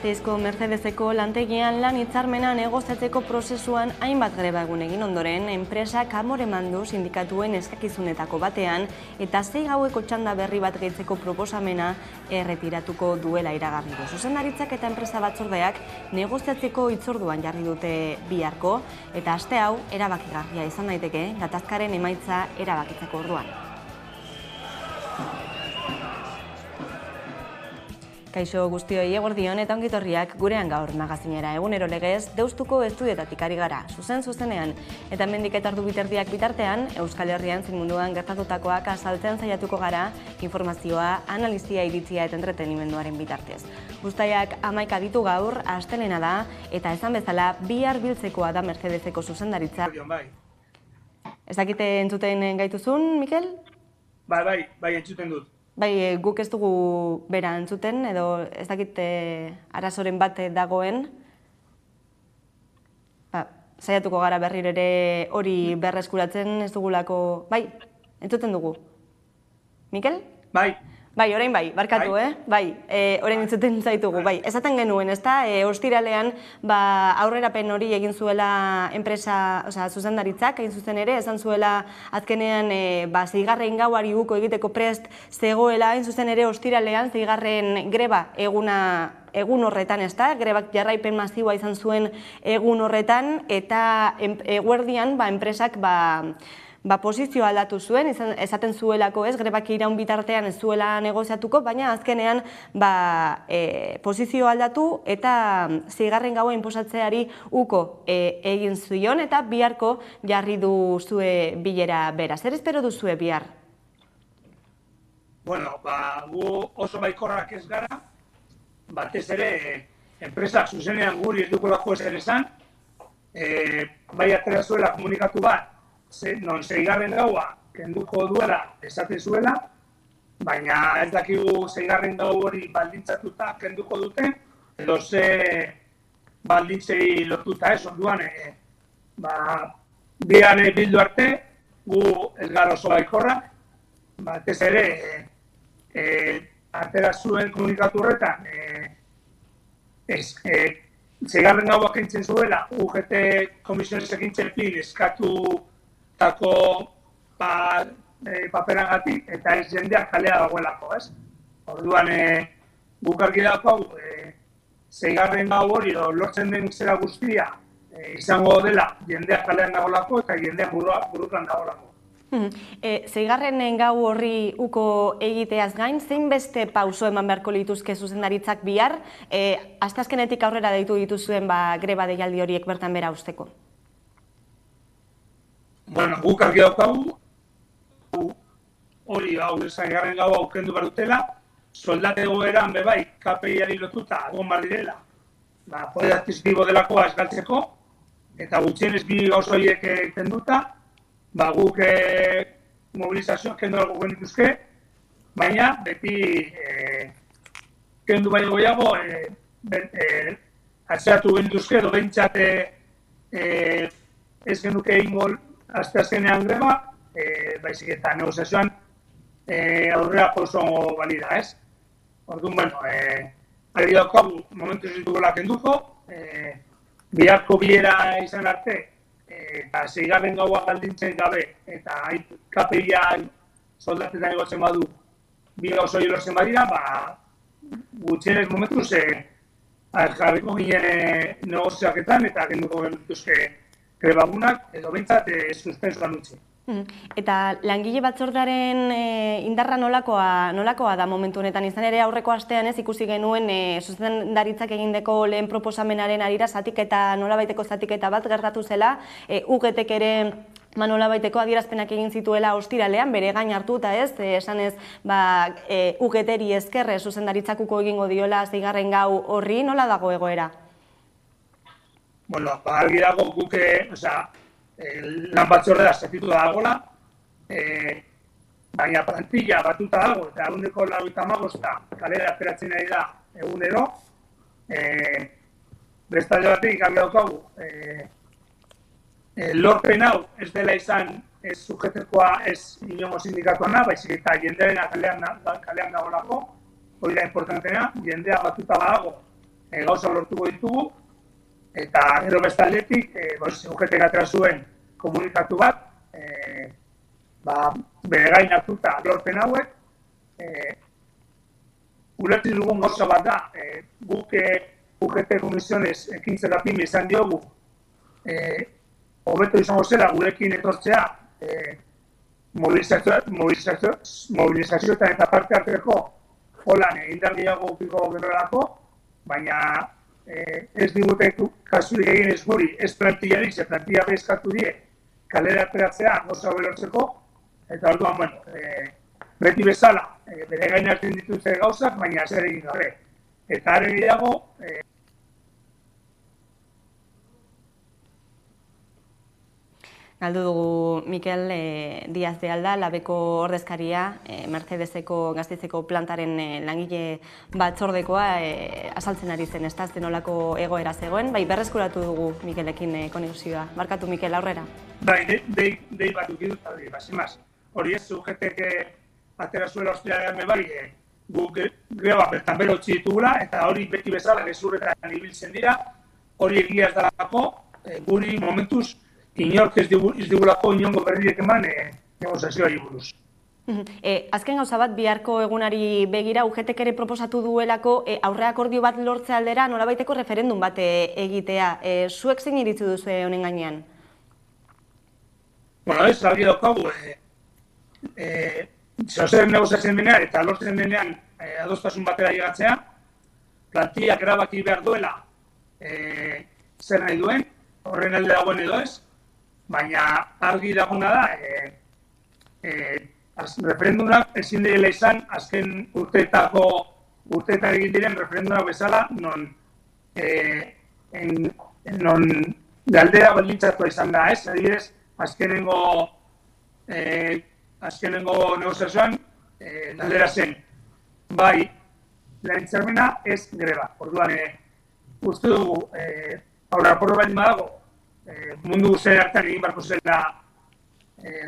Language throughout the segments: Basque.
Gasteizko Mercedeseko lantegian lan hitzarmena negoziatzeko prozesuan hainbat greba egun egin ondoren, enpresak amore eman du sindikatuen eskakizunetako batean eta 6 gaueko txanda berri bat gehitzeko proposamena erretiratuko duela iragarri du. Zuzendaritzak eta enpresa batzordeak negoziatzeko hitzorduan jarri dute biharko eta aste hau erabakigarria izan daiteke gatazkaren emaitza erabakitzeko orduan. Kaixo guztioi eguerdion eta ongitorriak gurean gaur magazinera. Egunero legez, Deustuko estudietatik ari gara, zuzenean. Eta hemendik eta ordu biterdiak bitartean, Euskal Herrian zein munduan gertatutakoak azaltzen saiatuko gara, informazioa, analizia, iritzia eta entretenimenduaren bitartez. Guztaiak 11 ditu gaur, astelena da, eta esan bezala, bihar biltzekoa da Mercedeseko zuzendaritza. Ez dakite entzuten gaituzun, Mikel? Bai, entzuten dut. Bai, guk ez dugu bera entzuten, edo ez dakit arazoren bat dagoen. Saiatuko gara berriro ere hori berreskuratzen ez dugulako... Bai, entzuten dugu. Mikel? Bai, orain bai, barkatu, Bai, orain entzuten zaitugu, bai. Esaten genuen, ezta, ostiralean aurrerapen hori egin zuela enpresa, zuzendaritzak, egin zuzen ere, esan zuela azkenean 6. gauari uko egiteko prest zegoela, egin zuzen ere ostiralean 6. greba egun horretan, ezta, grebak jarraipen masiboa izan zuen egun horretan, eta eguerdian enpresak posizioa aldatu zuen, esaten zuelako ez, grebak iraun bitartean ez zuela negoziatuko, baina azkenean posizioa aldatu eta 6. gaua inposatzeari uko egin zion eta biharko jarri duzue bilera bera. Zer espero duzue bihar? Bueno, gu oso baikorrak ez gara, batez ere enpresak zuzenean guri ez dukolako ezer esan, bai atera zuela komunikatu bat, non 6. gaua kenduko duela esaten zuela, baina ez dakigu 6. gau hori baldintzatuta kenduko duten, edo ze baldintzei lotuta ez, orduan, bian bildu arte, gu ez gara oso baikorrak, batez ere, atera zuen komunikatu horretan, 6. gaua kentzen zuela, UGT komisiones ekintzen plin eskatu tako paperagatik eta ez jendeak kalea dagoelako, ez? Orduan, guk argi daukagu, 6. gau hori lortzen den zera guztia izango dela jendeak kalean dagoelako eta jendeak burutan dagoelako. 6. gau horri uko egiteaz gain, zein beste pauso eman beharko lituzke zuzendaritzak bihar, asteazkenetik aurrera deitu dituzuen greba deialdi horiek bertan bera usteko? Bueno, guk argi daukagu, hori 6. gaua aukendu behar dutela, soldate egoeran bebai, KPI-ari lotuta egon behar direla, poder adquisitibo delakoa esgaltzeko, eta gutxienez 2 gauza horiek kenduta, guk mobilizazioak kendu algo genituzke, baina beti kendu baino gehiago, atzeratu genituzke, edo behintzat ez genuke egingo asteazkenean greba, baizik eta negoziazioan aurrera pauso balida, ez? Orduan, bueno, ari daukagu momentu ez ditugula kenduko, biharko bilera izan arte, eta 6. gaua baldintzen gabe, eta KPI-a soldatetan egotzen badu 2 gauza hori lortzen badira, gutxienez momentuz jarriko ginen negozioaketan eta kenduko genituzke grebagunak, edo behintzat suspensoan utzi. Eta langile batzordearen indarra nolakoa da momentu honetan izan ere aurreko astean ez ikusi genuen zuzendaritzak egindeko lehen proposamenaren arira nolabaiteko zatiketa bat gertatu zela, UGT-ek ere nolabaiteko adierazpenak egin zituela ostiralean, bere gain hartuta ez, esanez UGT-eri esker zuzendaritzakuko egingo diola 6. gau horri, nola dago egoera? Bueno, argi dago guk, lan batzordea zatitu da dagoela, baina plantilla batuta dago, eta 195 kalera ateratzen ari da egunero. Bestalde batetik argi daukagu, lorpen hau ez dela izan ez sujetekoa ez inongo sindikatuana, baizik eta jendearen kalean dagoelako, hori da importantena, jendea batuta badago, gauza lortuko ditugu, eta gero bestaldetik, UGTek atera zuen komunikatu bat, bere gain hartuta lorpen hauek, ulertzen dugun gauza bat da, guk UGT Komisiones ekintzera pime izan diogu, hobeto izango zela gurekin etortzea, mobilizazioetan eta parte hartzeko holan indar gehiago upiko gerorako, baina ez digute kasurik egin ez guri, ez plantillarik, ze plantilla bezkatu die, kalera ateratzea, gauza belortzeko, eta orduan, bueno, beti bezala, bere gain hartzen dituzte gauzak, baina zer egin gabe. Eta are gehiago, galdu dugu Mikel Díaz de Alda, labeko ordezkaria, Mercedeseko Gasteizeko plantaren langile batzordekoa, azaltzen ari zen, ez da, zenolako egoera zegoen, bai, berreskuratu dugu Mikelekin konexioa. Barkatu, Mikel, aurrera. Bai, dei bat ukidut, basimaz. Hori ez, UGTek atera zuela ostialean bai, guk greba bertan berotzi ditugula, eta hori beti bezala gezurretan ibiltzen dira, hori egia ez dalako, guri momentuz, inork ez digulako inongo berriek eman negozazioari buruz. Azken gauza bat, biharko egunari begira, UGTek ere proposatu duelako aurre akordio bat lortze aldera nolabaiteko referendum bat egitea. Zuek zein iritzi duzu honen gainean? Bueno, ez, argi daukagu, zeozer negozatzen denean eta lortzen denean adostasun batera llegatzea, plantillak erabaki behar duela zer nahi duen, horren alde dagoen edo ez, baina argi daguna da, referendumak ezin direla izan azken urteetan egin diren referendumak bezala, non galdera baldintzatua izan da, ez? Adibidez, azkenengo negozazioan galdera zen, bai, lan hitzarmena ez greba. Orduan, uste dugu, aurra porro baldin badago, mundu guztien hartan egin barko zela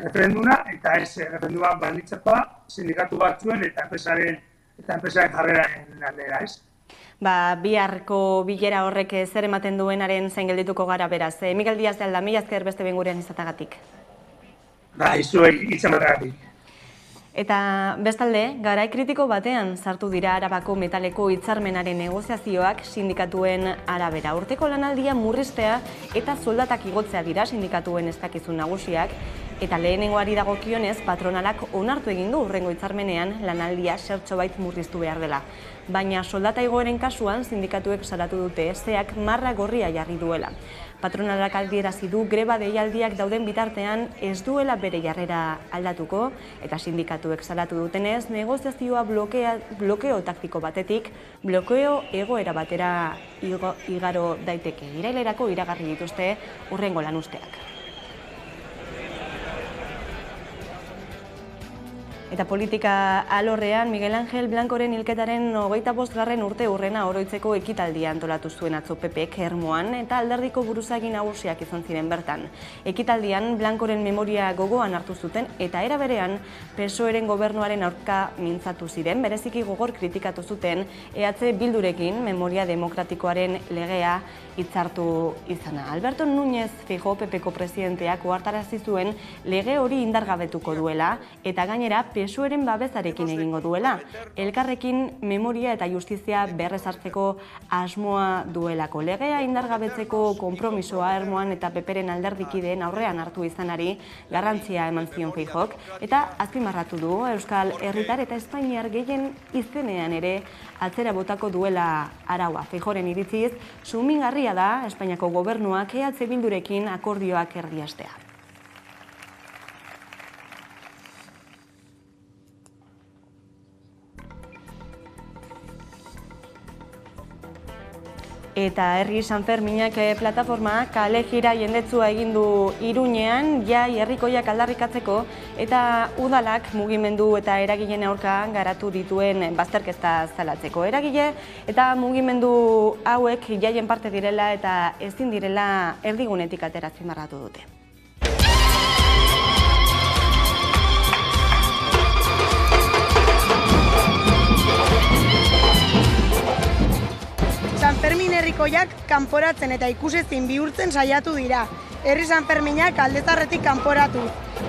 referenduna, eta ez referenduma baldintzatua sindikatu batzuen eta enpresaren jarreraren aldera, ez? Biharko bilera horrek zer ematen duenaren zain geldituko gara beraz. Mikel Díaz de Alda, mila esker beste behin gurean izatagatik. Izuei itzamatagatik. Eta bestalde, garai kritiko batean sartu dira Arabako metaleko hitzarmenaren negoziazioak sindikatuen arabera. Urteko lanaldia murriztea eta soldatak igotzea dira sindikatuen eskakizun nagusiak, eta lehenengoari dagokionez patronalak onartu egin du hurrengo hitzarmenean lanaldia zertxobait murriztu behar dela. Baina soldata igoeren kasuan sindikatuek salatu dute zeak marra gorria jarri duela. Patronalak adierazi du greba deialdiak dauden bitartean ez duela bere jarrera aldatuko, eta sindikatuek salatu dutenez negoziazioa blokeo taktiko batetik blokeo egoera batera igaro daiteke. Irailerako iragarri dituzte hurrengo lanuzteak. Eta politika alorrean, Miguel Ángel Blancoren hilketaren 25. urte hurrena oroitzeko ekitaldia antolatu zuen atzo PPek Ermuan, eta alderdiko buruzagi nagusiak izan ziren bertan. Ekitaldian, Blancoren memoria gogoan hartu zuten, eta era berean, PSOEren gobernuaren aurka mintzatu ziren, bereziki gogor kritikatu zuten, EH Bildurekin memoria demokratikoaren legea hitzartu izana. Alberto Núñez Feijóo PPko presidenteak ohartarazi zuen lege hori indargabetuko duela, eta gainera PSOEren babesarekin egingo duela. Elkarrekin memoria eta justizia berrezartzeko asmoa duelako. Legea indargabetzeko konpromisoa Ermuan eta PPren alderdikideen aurrean hartu izanari garrantzia eman zion Feijóok, eta azpimarratu du Euskal Herritar eta Espainiar gehien izenean ere atzera botako duela araua. Feijóoren iritziz, sumingarria da Espainiako gobernuak EH Bildurekin akordioak erdiestea. Eta Herri Sanferminak plataforma kale jira jendetzua egin du Iruñean, jai herrikoiak aldarrikatzeko, eta udalak mugimendu eta eragileen aurka garatu dituen bazterketa zalatzeko. Eragile eta mugimendu hauek jaien parte direla eta ezin direla erdigunetik atera azpimarratu dute. herrikoiak kanporatzen eta ikusezin bihurtzen saiatu dira. Herri Sanferminak Aldezarretik kanporatu,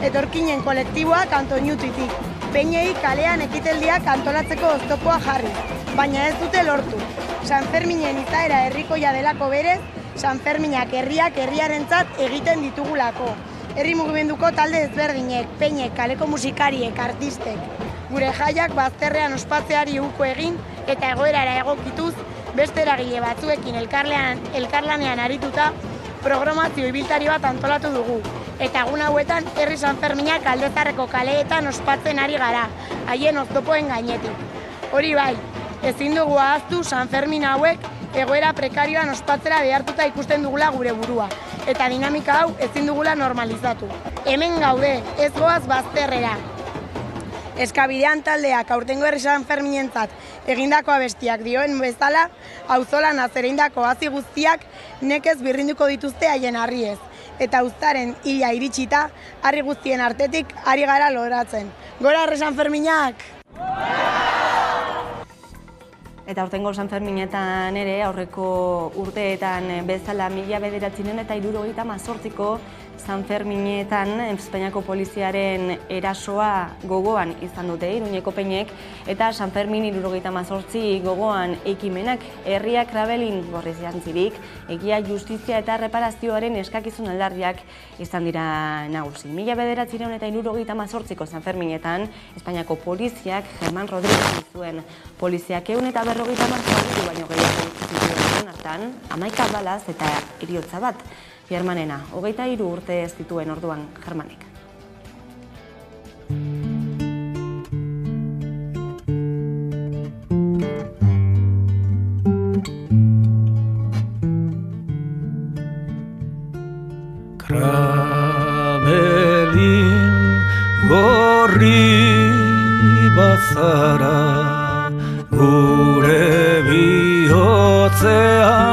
etorkinen kolektiboak Antoñutitik, peinei kalean ekitaldiak antolatzeko oztopoa jarri, baina ez dute lortu. Sanferminen izaera herrikoia delako berez, Sanferminak herriak herriarentzat egiten ditugulako. Herri mugimenduko talde ezberdinek, peinek, kaleko musikariek, artistek. Gure jaiak bazterrean ospatzeari uko egin eta egoerara egokituz, beste eragile batzuekin elkarlanean arituta, programazio ibiltari bat antolatu dugu. Eta egun hauetan Herri Sanferminak Aldezarreko kaleetan ospatzen ari gara, haien oztopoen gainetik. Hori bai, ezin dugu ahaztu Sanfermin hauek egoera prekarioan ospatzera behartuta ikusten dugula gure burua. Eta dinamika hau ezin dugula normalizatu. Hemen gaude, ez goaz bazterrera. Eskabidean taldeak aurtengo Herri Sanferminentzat egindako abestiak dioen bezala, auzolan azereindako hazi guztiak nekez birrinduko dituzte haien harriez. Eta uztaren hila iritsita, harri guztien artetik ari gara loratzen. Gora Herri Sanferminak! Eta aurtengo Sanferminetan ere, aurreko urteetan bezala 1978ko Sanferminetan Espainiako poliziaren erasoa gogoan izan dute Iruñeko peinek, eta Sanfermin 78 gogoan ekimenak herriak krabelin gorriz jantzirik, egia, justizia eta reparazioaren eskakizun aldarriak izan dira nagusi. 1978ko Sanferminetan Espainiako poliziak Germán Rodríguez zuen poliziak 150 baino gehiago zituen hartan, 11 balaz eta heriotza bat. Germanena, 23 urte ez dituen orduan Germanek. Krabelin gorri bazara, gure bihotzean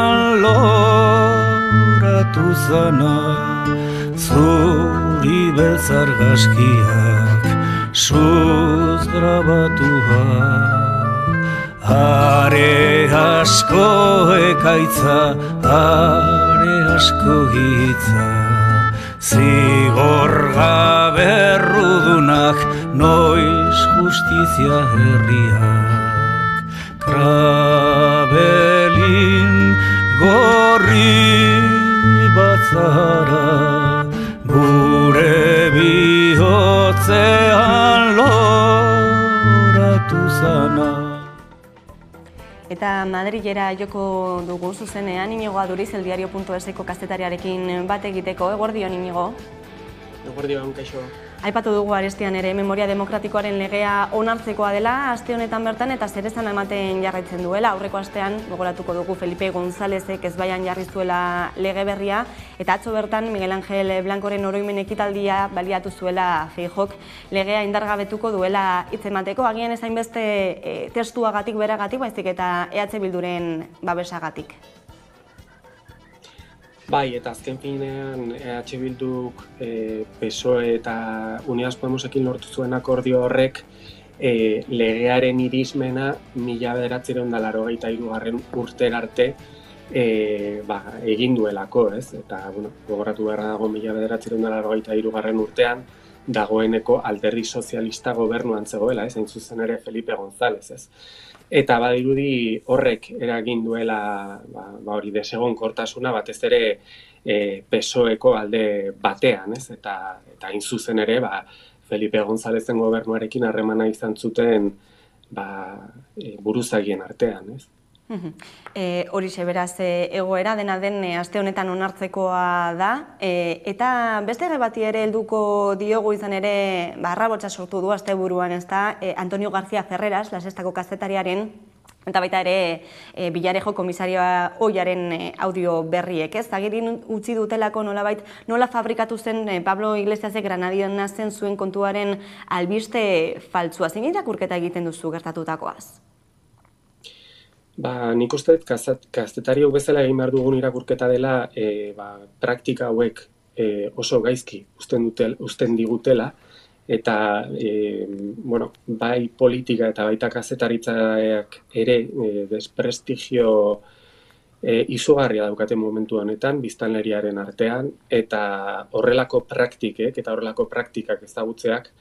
zana, zuri beltzargazkiak suz grabatua. Are asko ekaitza, are asko hitza, zigor gabe errudunak, noiz justizia herriak. Krabelin gorri batzara, gure bihotzean loratu zana. Eta Madrilera joko dugu zuzenean, Inigo Aduriz, eldiario.eseko kazetariarekin bat egiteko. Eguerdion, Inigo? Eguerdion, kaixo. Aipatu dugu arestian ere, memoria demokratikoaren legea onartzekoa dela, aste honetan bertan eta zer esan ematen jarraitzen duela. Aurreko astean, gogoratuko dugu Felipe Gonzálezek ezbaian jarri zuela lege berria, eta atzo bertan Miguel Ángel Blancoren oroimen ekitaldia baliatu zuela Feijok legea indargabetuko duela hitz emateko, agian ezain beste testuagatik beragatik, baizik eta EH Bilduren babesagatik. Bai, eta azken finean EH Bilduk PSOE eta Unidas Podemosekin lortu zuen akordio horrek legearen irismena 1983 urtera arte egin duelako, ez? Eta, gogoratu beharra dago 1983 urtean dagoeneko Alderdi Sozialista gobernuan zegoela, ez? Hain zuzen ere Felipe González, ez? Eta badirudi horrek eragin duela hori desegonkortasuna batez ere PSOEko alde batean, ez? Eta hain zuzen ere Felipe Gonzálezen gobernuarekin harremana izan zuten buruzagien artean, ez? Horixe beraz egoera dena den aste honetan onartzekoa da, eta beste bati ere helduko diogu izan ere arrabotsa sortu du asteburuan, ezta, Antonio García Ferreras, La Sextako kazetariaren, eta baita ere Villarejo komisarioa ohiaren audio berriek, ez? Agirin utzi dutelako nolabait nola fabrikatu zen Pablo Iglesiasek Granadian zen zuen kontuaren albiste faltsua. Zein irakurketa egiten duzu gertatutakoaz? Nik uste dut kazetari hau bezala egin behar dugun irakurketa dela praktika hauek oso gaizki uzten digutela, eta bai politika eta baita kazetaritzaak ere desprestigio izugarria daukate momentu honetan biztanleriaren artean, eta horrelako praktikek eta horrelako praktikak ezagutzeak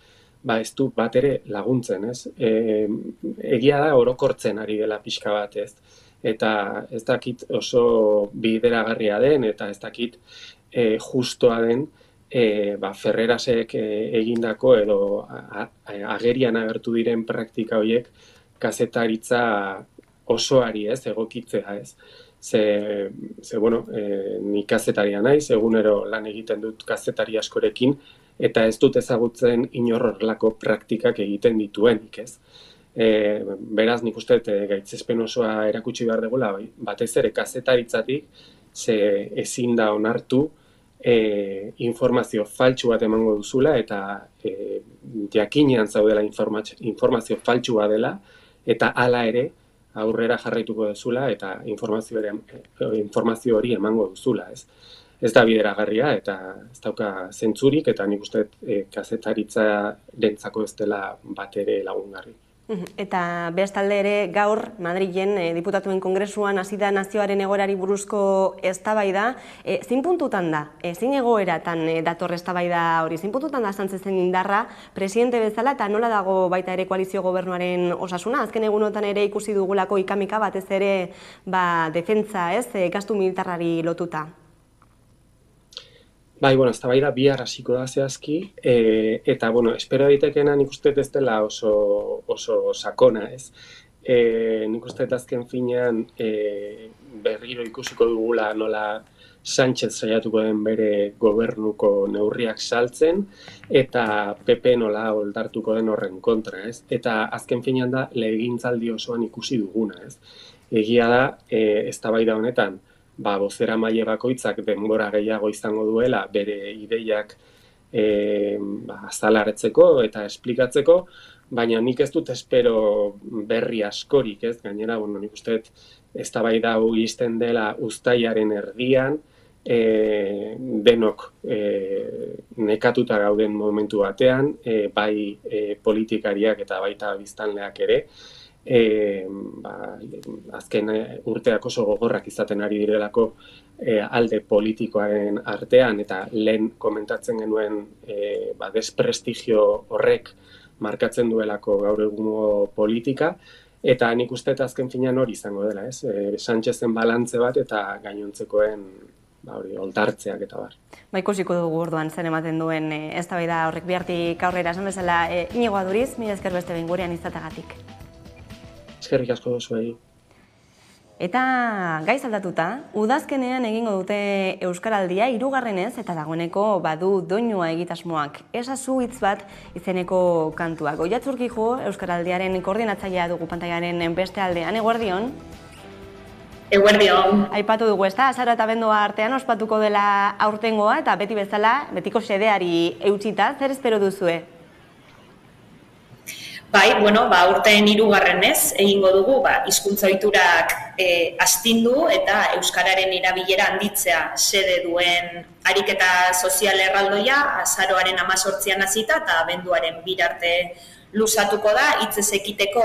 ez du bat ere laguntzen, ez? Egia da orokortzen ari dela pixka bat, ez? Eta ez dakit oso bideragarria den, eta ez dakit justoa den, Ferrerasek egindako edo agerian agertu diren praktika horiek kazetaritza osoari, ez, egokitzea, ez. Ni kazetaria naiz, egunero lan egiten dut kazetari askorekin, eta ez dut ezagutzen inorrelako praktikak egiten dituenik, ez. Beraz, nik uste gaitzespen osoa erakutsi behar dugula, batez ere kazetaritzatik, ezin da onartu informazio faltsu bat emango duzula, eta jakinean zaudela informazio faltsua dela, eta hala ere aurrera jarraituko duzula, eta informazio hori emango duzula, ez. Ez da bideragarria, eta ez dauka zentzurik, eta nik uste kazetaritzarentzako ez dela bat ere lagungarri. Eta bestalde ere gaur Madrilen diputatuen kongresuan hasi da nazioaren egoerari buruzko eztabaida. Zein puntutan da? Zein egoeratan dator eztabaida hori? Zein puntutan da Sánchezen indarra presidente bezala, eta nola dago baita ere koalizio gobernuaren osasuna? Azken egunotan ere ikusi dugulako ikamika batez ere defentsa, ez, gastu militarrari lotuta. Eztabaida bihar hasiko da zehazki, eta, espero daitekeena nik uste ez dela oso sakona, ez. Nik uste azken finean berriro ikusiko dugula nola Sánchez saiatuko den bere gobernuko neurriak saltzen, eta PP nola oldartuko den horren kontra, ez. Eta azken finean da legegintzaldi osoan ikusi duguna, ez. Egia da, eztabaida honetan, bozeramaile bakoitzak denbora gehiago izango duela bere ideiak azalaretzeko eta esplikatzeko, baina nik ez dut espero berri askorik, ez? Gainera, nik uste eztabaida hau izten dela uztailaren erdian, denok nekatuta gauden momentu batean, bai politikariak eta baita biztanleak ere, azken urteak oso gogorrak izaten ari direlako alde politikoaren artean, eta lehen komentatzen genuen desprestigio horrek markatzen duelako gaur egungo politika, eta nik uste azken finean hori izango dela, ez? Sánchezen balantze bat eta gainontzekoen oldartzeak eta bar. Ikusiko dugu orduan zen ematen duen eztabaida horrek bihartik aurrera, esan bezala Iñigo Aduriz, mila esker beste behin gurean izateagatik. Eskerrik asko duzuei. Eta gaiz aldatuta, udazkenean egingo dute Euskaraldia 3. eta dagoeneko badu doinua egitasmoak. Esazu hitz bat izeneko kantuak. Oihatz Urkijo Euskaraldiaren koordinatzailea dugu pantailaren beste aldean. Eguerdion? Eguerdion. Aipatu dugu, ezta? Azaro eta abendua artean ospatuko dela aurtengoa, eta beti bezala, betiko xedeari eutsita, zer espero duzue? Urten 3. egingo dugu, hizkuntza ohiturak astindu eta euskararen erabilera handitzea xede duen ariketa sozial erraldoia, azaroaren 18an hasita eta abenduaren 2 arte luzatuko da, hitzez ekiteko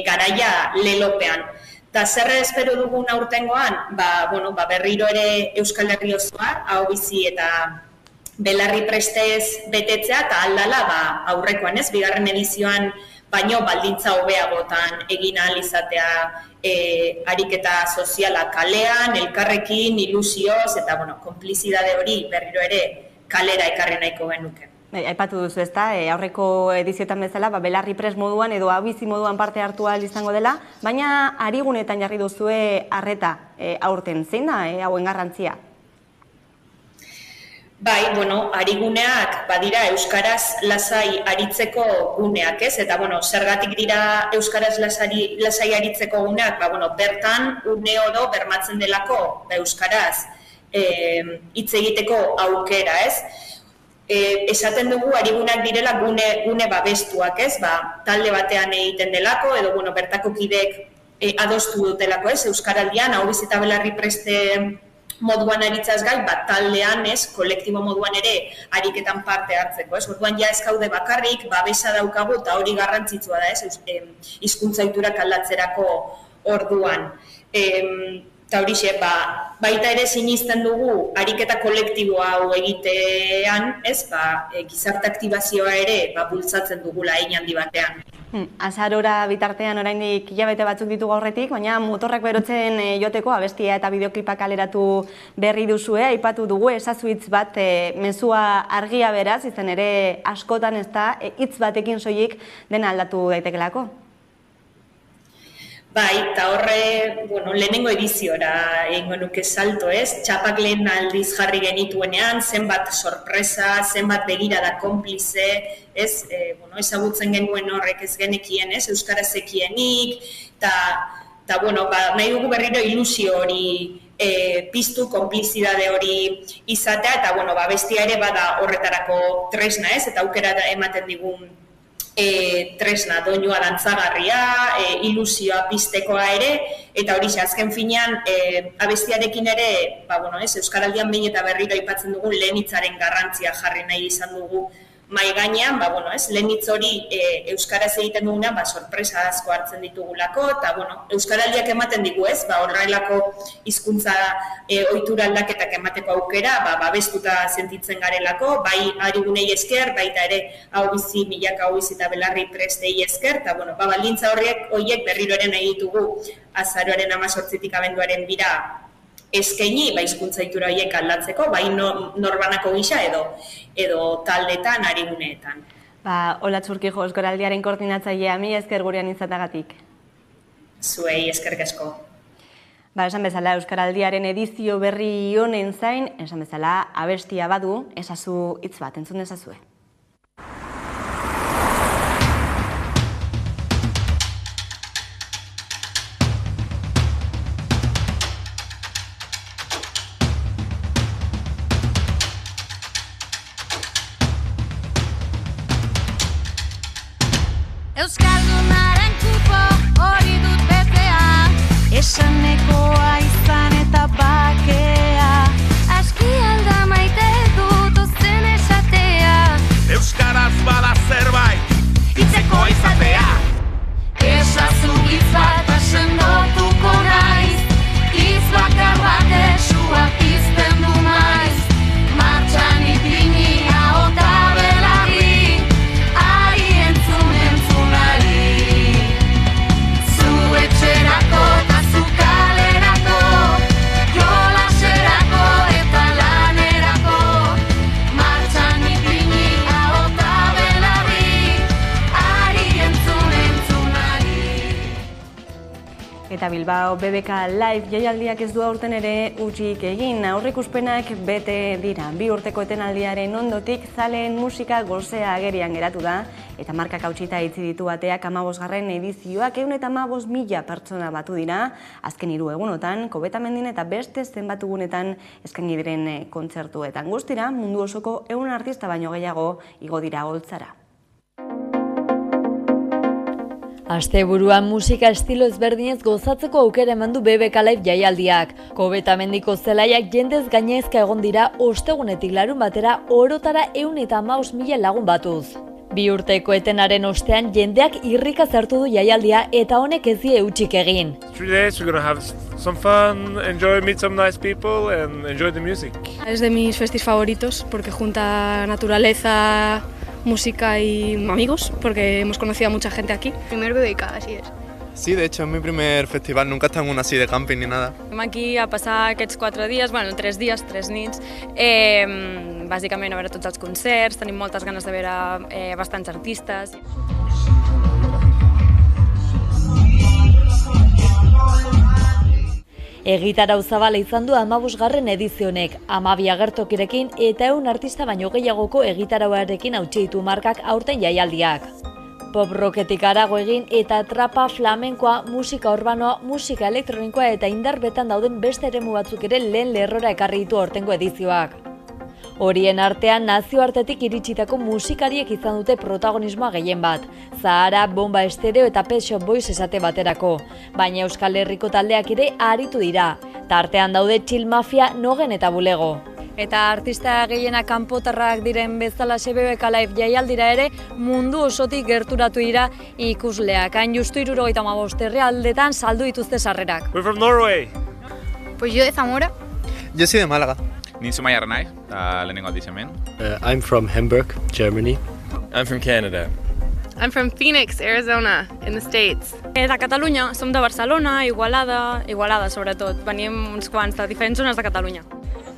garaia lelopean. Eta zer espero dugun aurtengoan, berriro ere Euskal Herri osoa, hau bizi eta belarri prestez betetzea, eta aldala aurrekoan ez, 2. edizioan baino baldintza hobeagotan egin ahal izatea ariketa soziala kalean, elkarrekin, ilusioz, eta konplizidade hori berriro ere kalera ekarri nahiko genuke. Aipatu duzu, ezta, aurreko edizioetan bezala, belarri prest moduan edo abizi moduan parte hartu ahal izango dela, baina arigunetan jarri duzue arreta aurten, zein da hauen garrantzia? Ariguneak badira euskaraz lasai aritzeko guneak, ez? Eta zergatik dira euskaraz lasai aritzeko guneak, bertan une oro bermatzen delako euskaraz hitz egiteko aukera, ez? Esaten dugu arigunak direla gune babestuak, ez? Talde batean egiten delako, edo bertako kideek adostu dutelako, ez? Euskaraldian, hau bizita belarri preste moduan aritzaz gai, taldean, ez? Kolektibo moduan ere ariketan parte hartzeko, ez? Orduan ja ez gaude bakarrik, babesa daukagu, eta hori garrantzitsua da, ez? Hizkuntza ohiturak aldatzerako orduan. Eta horixe, baita ere sinisten dugu ariketa kolektibo hau egitean, gizarte aktibazioa ere bultzatzen dugula hein handi batean. Azarora bitartean oraindik hilabete batzuk ditugu aurretik, baina motorrak berotzen joteko abestia eta bideoklipak kaleratu berri duzue, aipatu dugu ezazu-hitz bat mezua argia beraz, izan ere askotan ez da hitz batekin soilik dena aldatu daitekelako. Bai, eta horre, lehenengo ediziora egingo nuke salto, txapak lehen aldiz jarri genituenean, zenbat sorpresa, zenbat begirada konplize, ezagutzen genuen horrek ez genekien, euskaraz ekienik, eta nahi dugu berriro ilusio hori piztu, konplizidade hori izatea, eta bestia ere bada horretarako tresna, eta aukera ematen digun tresna, doinua dantzagarria, ilusioa piztekoa ere, eta hori azken finean abestiarekin ere, Euskaraldian behin eta berriro aipatzen dugu lehenitzaren garrantzia jarri nahi izan dugu mai gainean, lehen hitz hori euskaraz egiten duguna, sorpresa asko hartzen ditugulako, eta euskaraldiak ematen digu, horrelako hizkuntza ohitura aldaketak emateko aukera, babestuta sentitzen garelako, bai arigunei esker, baita ere hau bizi, milaka hau bizi eta belarri prestei esker, eta baldintza horiek berriro ere nahi ditugu azaroaren 18tik abenduaren 2 eskaini, hizkuntza ohitura horiek aldatzeko, bai norbanako gisa edo taldetan, ariguneetan. Olatz Urkijo, Euskaraldiaren koordinatzailea, mila esker gurean izatagatik. Zuei, eskerrik asko. Esan bezala, Euskaraldiaren edizio berri honen zain, esan bezala, abestia badu, ezazu hitz bat, entzun ezazue. Euskaldunaren kupo hori dut betea, esanekoa izan eta bakea, aski alda maite dut ozen esatea. Euskaraz bada zerbait, hitzeko izatea. Esazu hitz bat asendotuko naiz, hitz bakar bat esua pizten du maiz, martxan ipini ahota belarri. Etxerako eta zukalerako, jolaserako eta lanerako, martxan ipini ahota belarri, ari entzun ari. Eta Bilbao BBK Live jaialdiak ez du aurten ere utzik egin, aurreikuspenak bete dira. 2 urteko etenaldiaren ondotik zaleen musika gozea agerian geratu da, eta markak hautsita itzi ditu ateak 15. edizioak 115.000 pertsona batu dira, azken 3 egunotan, Kobetamendin eta beste zenbatugunetan eskaini diren kontzertuetan. Guztira, mundu osoko 100 artista baino gehiago igo dira holtzara. Asteburuan musika estilo ezberdinez gozatzeko aukera eman du BBK Live jaialdiak. Kobetamendiko zelaiak jendez gainezka egon dira ostegunetik larun batera orotara 115.000 lagun batuz. 2 urteko etenaren ostean jendeak irrika zertu du jaialdia eta honek ez die hutsik egin. 3 days, we're gonna have some fun, meet some nice people and enjoy the music. Es de mis festis favoritos porque junta naturaleza, música y amigos, porque hemos conocido a mucha gente aquí. Primer BBK, así es. Sí, de hecho es mi primer festival, nunca he estado en una así de camping ni nada. Som aquí a passar aquests 4 dies, 3 dies, 3 nits, bàsicament a veure tots els concerts, tenim moltes ganes de veure bastants artistes. Egitarau zabala izan du 15. edizionek, 12 agertokirekin eta 100 artista baino gehiagoko egitarauarekin hautsi ditu markak aurten jaialdiak. Pop rocketik harago egin eta trapa, flamenkoa, musika urbanoa, musika elektronikoa eta indarbetan dauden beste eremu batzuk ere lehen lerrora ekarri ditu aurtengo edizioak. Horien artean nazioartetik iritsitako musikariek izan dute protagonismoa gehien bat. Zahara, Bomba Estereo eta Pet Shop Boys esate baterako. Baina Euskal Herriko taldeak ere aritu dira. Tartean daude Chill Mafia, Nogen eta Bulego. Eta artista gehienak kanpotarrak diren bezala BBK Live jaialdira ere mundu osotik gerturatu dira ikusleak. Hain justu 75 herrialdetan saldu dituzte sarrerak. We're from Norway. Pues yo de Zamora. Yo soy de Málaga. Ni Zumaya Renai, lehenengo aldiz hemen. I'm from Hamburg, Germany. I'm from Canada. I'm from Phoenix, Arizona, in the States. De Catalunya, som de Barcelona, Igualada sobretot. Venim uns quants de diferents zones de Catalunya.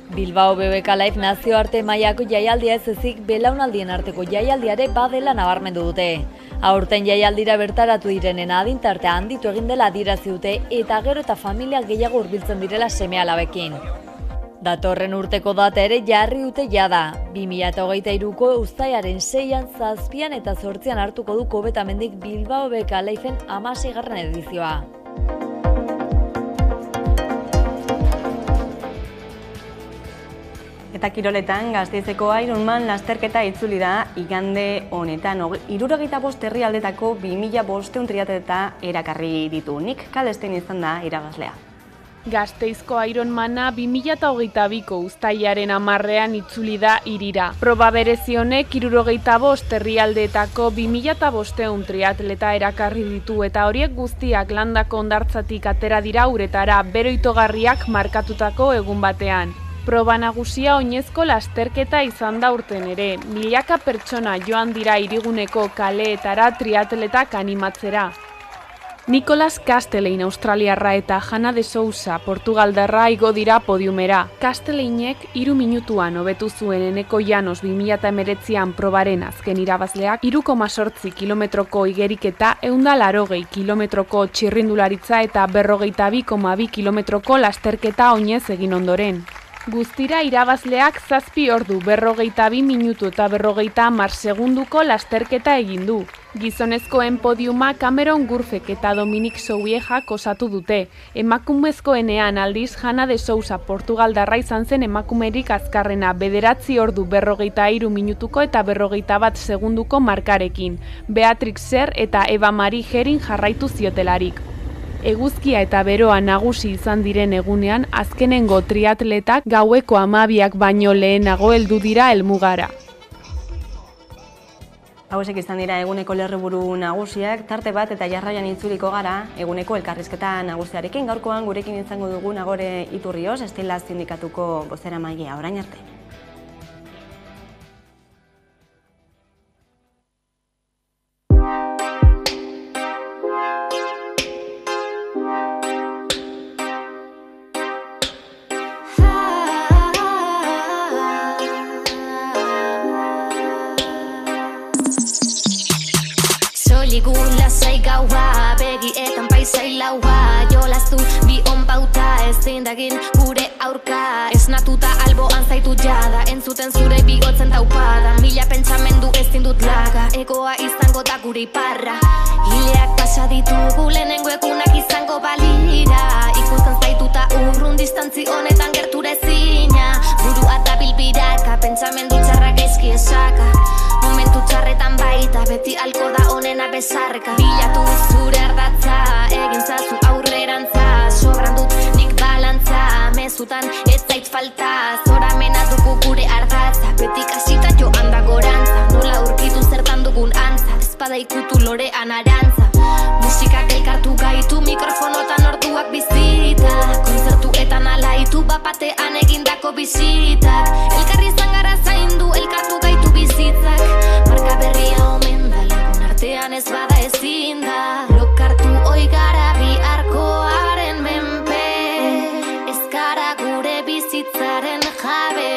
Bilbao BBK Live nazioarte mailako jaialdia ez ezik belaunaldien arteko jaialdiare badela nabarmendu dute. Aurten jaialdira bertaratu direnen adintartea handitu egin dela adierazi dute eta gero eta familia gehiago hurbiltzen direla seme-alabekin. Datorren urteko data ere jarri dute jada. 2023ko uztailaren 6an, 7an eta 8an hartuko du Kobetamendik Bilbao BBK Liveen 16. edizioa. Eta kiroletan Gasteizeko Ironman lasterketa itzuli da igande honetan. 75 herrialdetako 2500 triatleta erakarri ditu. Nik Kalestein izan da irabazlea. Gasteizko Ironmana 2022ko uztailaren 10ean itzuli da hirira. Proba berezi honek 75 herrialdeetako 2500 triatleta erakarri ditu eta horiek guztiak landako hondartzatik atera dira uretara bero itogarriak markatutako egun batean. Proba nagusia oinezko lasterketa izan da urten ere. Milaka pertsona joan dira hiriguneko kaleetara triatletak animatzera. Nicolas Castelein australiarra eta Hanna de Sousa portugaldarra igo dira podiumera. Casteleinek 3 minutuan hobetu zuen Eneko Llanos 2019an probaren azken irabazleak 3,8 kilometroko igeriketa, 180 kilometroko txirrindularitza eta 42,2 kilometroko lasterketa oinez egin ondoren. Guztira irabazleak 7 ordu 42 minutu eta 50 segunduko lasterketa egin du. Gizonezkoen podiuma Cameron Gurfek eta Dominic Soubiejak osatu dute. Emakumezkoenean aldiz Hanna de Sousa portugaldarra izan zen emakumerik azkarrena 9 ordu 43 minutuko eta 51 segunduko markarekin. Beatrix Ser eta Eva Marie Gerin jarraitu ziotelarik. Eguzkia eta beroa nagusi izan diren egunean, azkenengo triatletak gaueko 12ak baino lehenago heldu dira helmugara. Hauek izan dira eguneko lerroburu nagusiak, tarte bat eta jarraian itzuliko gara eguneko elkarrizketa nagusiarekin. Gaurkoan gurekin izango dugu Nagore Iturrioz, Estela Sindikatuko bozeramailea. Orain arte. Gaua, begietan paisailaua, jolaztu bi onpauta ezin dagin gure aurka. Esnatuta alboan zaitu jada, entzuten zure bihotzen taupada. Mila pentsamendu ezin dut laga, egoa izango da gure iparra. Hileak pasa ditugu lehenengo egunak izango balira. Ikusten zaituta urrun distantzi honetan gertura ezina. Burua da bilbiraka, pentsamendu txarrak gaizki esaka. Momentu txarretan baita, beti alko da honena besarka. Bilatu zure ardatza, egin zazu aurrerantza. Sobran dut nik balantza, mezutan ez zait falta. Zoramena dugu gure ardatza, beti kasita joan da gorantza. Nola aurkitu zertan dugun antza, espada ikutu lorean arantza. Musikak elkartu gaitu, mikrofonotan orduak bizita. Kontzertuetan alaitu, bapatean egindako bisitak. Elkarri izan gara zaindu, elkartu gaitu bizitzak. Marka berria omen da, lagun artean ez bada ezin da. Lokartu oi gara biharkoaren menpe, ez gara gure bizitzaren jabe.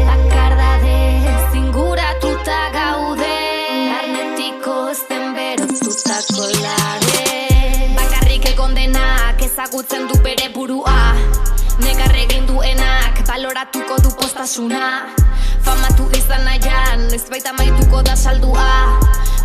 Bakardadez inguratuta gaude, barnetiko zen berotutako labe. Bakarrik egondenak ezagutzen du bere burua, negar egin duenak baloratuko du postasuna. Famatu izan nahian, ez baita maituko da saldua.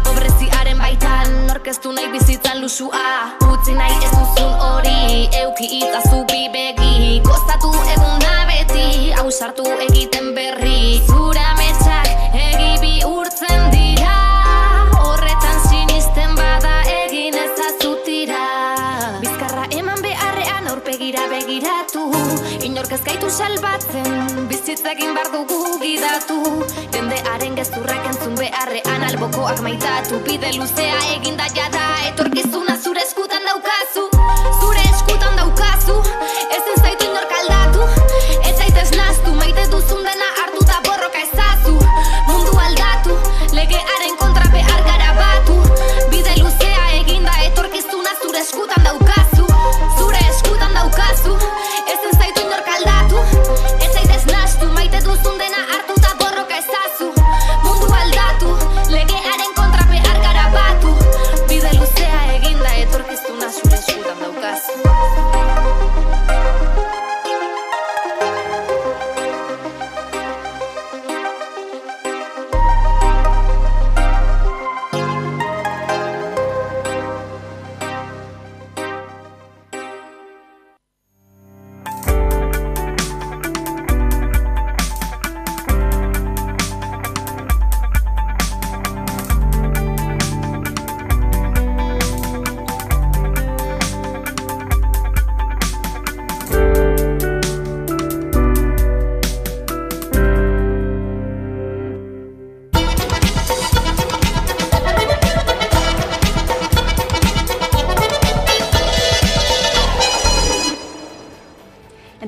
Pobreziaren baitan, orkestu nahi bizitzan lusua. Utzi nahi ez duzun hori, euki itazu bibegi. Gozatu egun da beti, ausartu egiten berri. Zure ametsak egi bihurtzen dira, horretan sinisten bada egin ezazutira. Bizkarra eman beharrean aurpegira begiratu, inork ez gaitu salbatzen, bizitzekin bar dugu gidatu. Jendearen gezurrak entzun beharrean albokoak maitatu. Bide luzea eginda jada, etorkizuna zure eskutan daukazu. Zure eskutan daukazu, ezin zaitu inork alda.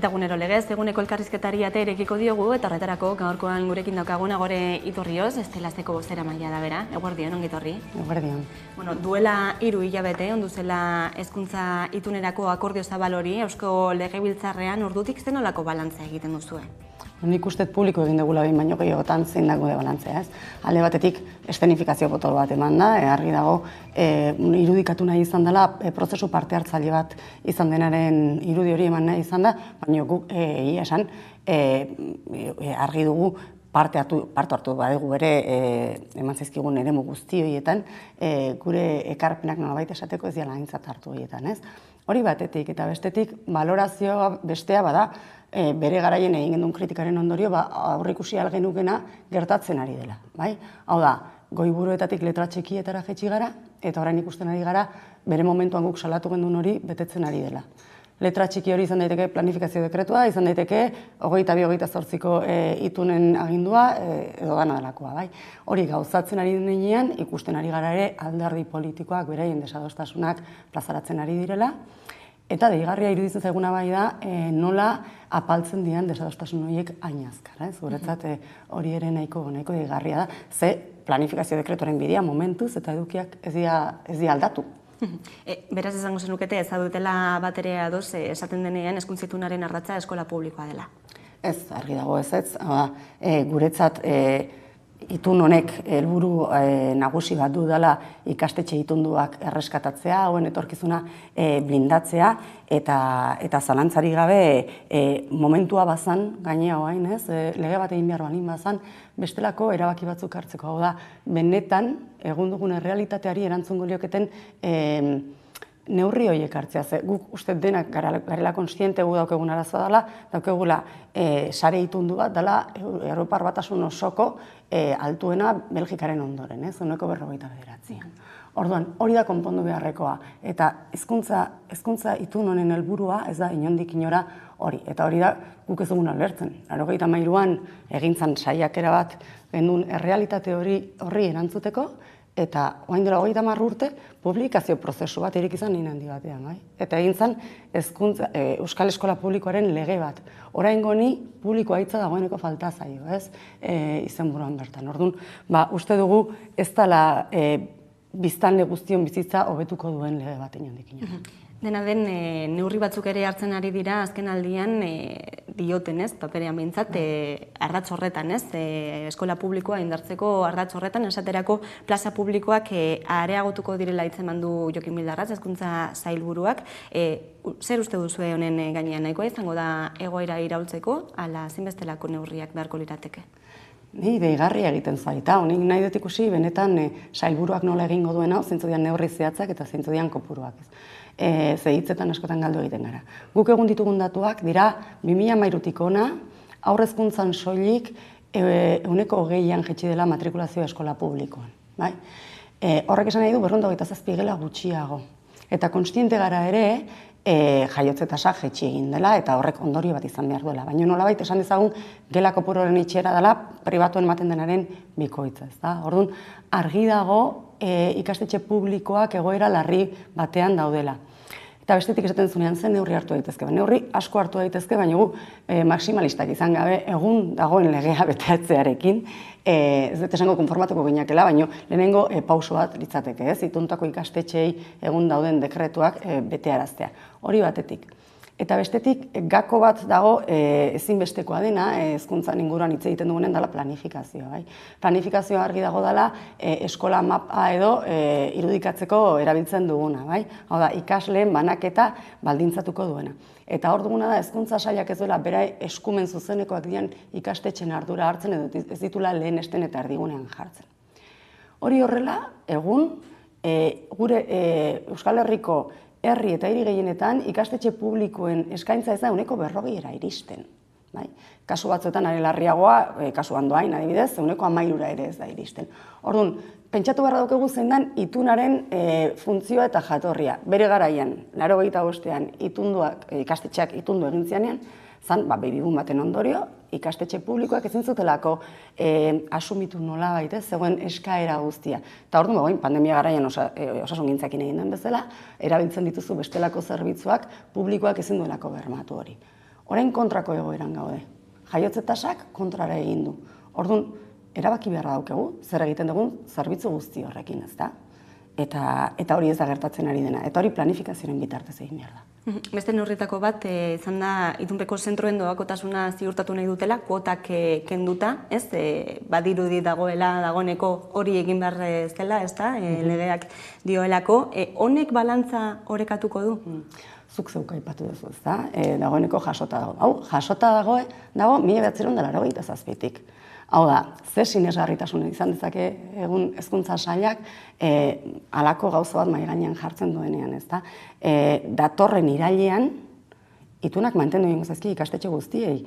Eta gunero legez, eguneko elkarrizketari ate irekiko diogu, eta horretarako gaurkoan gurekin daukaguna Gore Iturrioz, Estelasteko bozera maila da bera. Eguerdion, ongi etorri. Eguerdion. Bueno, duela 3 hilabete, ondu zela hezkuntza itunerako akordio zabal hori, Eusko Legebiltzarrean ordutik zen nolako balantzea egiten duzue? Nik uste publiko egin dugula behin baino gehiagotan zein dago de balantzea, ez? Alde batetik, eszenifikazio potolo bat eman da, argi dago, irudikatu nahi izan dela, prozesu parte hartzaile bat izan denaren irudi hori eman nahi izan da, baina guk egia esan, argi dugu parte hartu badegu ere eman zaizkigun eremu guzti horietan, gure ekarpenak nolabait esateko ez diala aintzat hartu horietan, ez? Hori batetik eta bestetik, valorazioa bestea bada, bere garaien egin gendun kritikaren ondorio, aurrikusi algenukena gertatzen ari dela, bai? Hau da, goiburuetatik letra txikietara jetxi gara, eta orain ikusten ari gara, bere momentuan guk salatu gendun hori betetzen ari dela. Letra txiki hori izan daiteke planifikazio dekretua, izan daiteke 22-28ko itunen agindua, edo dana delakoa, bai? Hori gauzatzen ari denean, ikusten ari gara ere alderdi politikoak beraien desadostasunak plazaratzen ari direla, eta deigarria iruditzen zaiguna bai da, nola apaltzen dian desadostasun horiek hain azkar. Guretzat hori ere nahiko deigarria da, ze planifikazio dekretuaren bidea momentuz eta edukiak ez dira aldatu. Beraz esango zenukete ez dutela bat ere ados esaten denean hezkuntza itunaren ardatza eskola publikoa dela. Ez, argi dago ez, guretzat itun honek helburu nagusi bat du dela ikastetxe itunduak erreskatatzea, hauen etorkizuna blindatzea, eta zalantzari gabe momentua bazan, gainea hoain, lege bat egin behar balin bazan, bestelako erabaki batzuk hartzeko. Hau da, benetan, egun dugun errealitateari erantzungo lioketen neurri horiek hartzea. Guk uste denak garela konstiente gu daukegun arazoa dela, daukegula sare itundu bat dela Europar Batasun osoko altuena Belgikaren ondoren, ehuneko 49. Orduan, hori da konpondu beharrekoa, eta hezkuntza itun honen helburua ez da inondik inora hori, eta hori da guk ez duguna ulertzen. 93an egintzan saiakera bat gendun errealitate horri erantzuteko, eta orain dela 30 urte publikazio prozesu bat irik izan handi batean, bai? Eta egin zen Euskal Eskola Publikoaren lege bat. Oraingo ni publikoa hitza dagoeneko falta zaio, ez? Izenburuan bertan. Orduan, uste dugu ez dela biztanle guztion bizitza hobetuko duen lege bat inondik inora. Dena den, neurri batzuk ere hartzen ari dira, azken aldian dioten, paperean behintzat, ardatz horretan, eskola publikoa indartzeko ardatz horretan, esaterako plaza publikoak areagotuko direla hitzeman du Jokin Bildarratz, hezkuntza sailburuak. Zer uste duzue honen gainean nahikoa izango da egoera iraultzeko, ala zinbestelako neurriak beharko lirateke? Ni deigarria egiten zaita, honik nahi dut ikusi, benetan sailburuak nola egingo duena, zeintzu dian neurri zehatzak eta zeintzu dian kopuruak. Ze hitzetan askotan galdu egiten gara. Guk egun ditugun datuak dira 2013tik ona, haur hezkuntzan soilik 20% jetxi dela matrikulazioa eskola publikoan. Horrek esan nahi du 427 gela gutxiago. Eta konstiente gara ere, jaiotze tasa jetxi egin dela eta horrek ondorio bat izan behar duela. Baina nolabait esan dezagun gela kopuruaren itxiera dela pribatuen ematen denaren bikoitza. Orduan, argi dago ikastetxe publikoak egoera larri batean daudela. Eta bestetik esaten zunean zen neurri hartu daitezke. Neurri asko hartu daitezke, baina gu maximalistak izan gabe egun dagoen legea beteatzearekin. Ez dut esango konformatuko ginakela, baina lehenengo pauso bat litzateke, ituntako ikastetxeei egun dauden dekretuak betearaztea. Hori batetik. Eta bestetik, gako bat dago ezinbestekoa dena, hezkuntzan inguruan hitz egiten dugunen dela planifikazioa. Planifikazioa argi dago dela eskola mapa edo irudikatzeko erabiltzen duguna. Hau da, ikasleen banaketa baldintzatuko duena. Eta hor duguna da, hezkuntza sailak ez duela bera eskumen zuzenekoak dian ikastetxen ardura hartzen edo ez ditula lehenesten eta erdigunean jartzen. Hori horrela, egun, gure Euskal Herriko herri eta hiri gehienetan ikastetxe publikoen eskaintza ez da 40%ra iristen. Kasu batzuetan are larriagoa, kasu Andoain adibidez, 13% ere ez da iristen. Orduan, pentsatu beharra dugu zein den itunaren funtzioa eta jatorria. Bere garaian, 85ean ikastetxeak itundu egin zianean, zan, baby-boom baten ondorio, ikastetxe publikoak ezin zutelako asumitu nolabait, zegoen eskaera guztia. Eta orduan, pandemia garaian osasungintzakin egin den bezala, erabiltzen dituzu bestelako zerbitzuak publikoak ezin duelako bermatu hori. orain kontrako egoeran gaude. Jaiotze tasak kontrara egin du. Orduan, erabaki beharra daukegu, zer egiten dugun zerbitzu guzti horrekin, ezta? Eta hori ez da gertatzen ari dena, eta hori planifikazioaren bitartez egin behar da. Beste neurrietako bat, izan da, itunpeko zentroen doakotasuna ziurtatu nahi dutela, kuotak kenduta, ez? Badirudi dagoeneko hori egin behar ez dela, ez da? Legeak dioelako. Honek balantza orekatuko du? Zuk zeuk aipatu duzu, ez da? Dagoeneko jasota dago. Hau, jasota dago 1987-tik. Hau da, ze sinesgarritasuna izan dezake egun hezkuntza sailak halako gauza bat mahai gainean jartzen duenean, ezta? Datorren irailean itunak mantendu egingo zaizkie ikastetxe guztiei.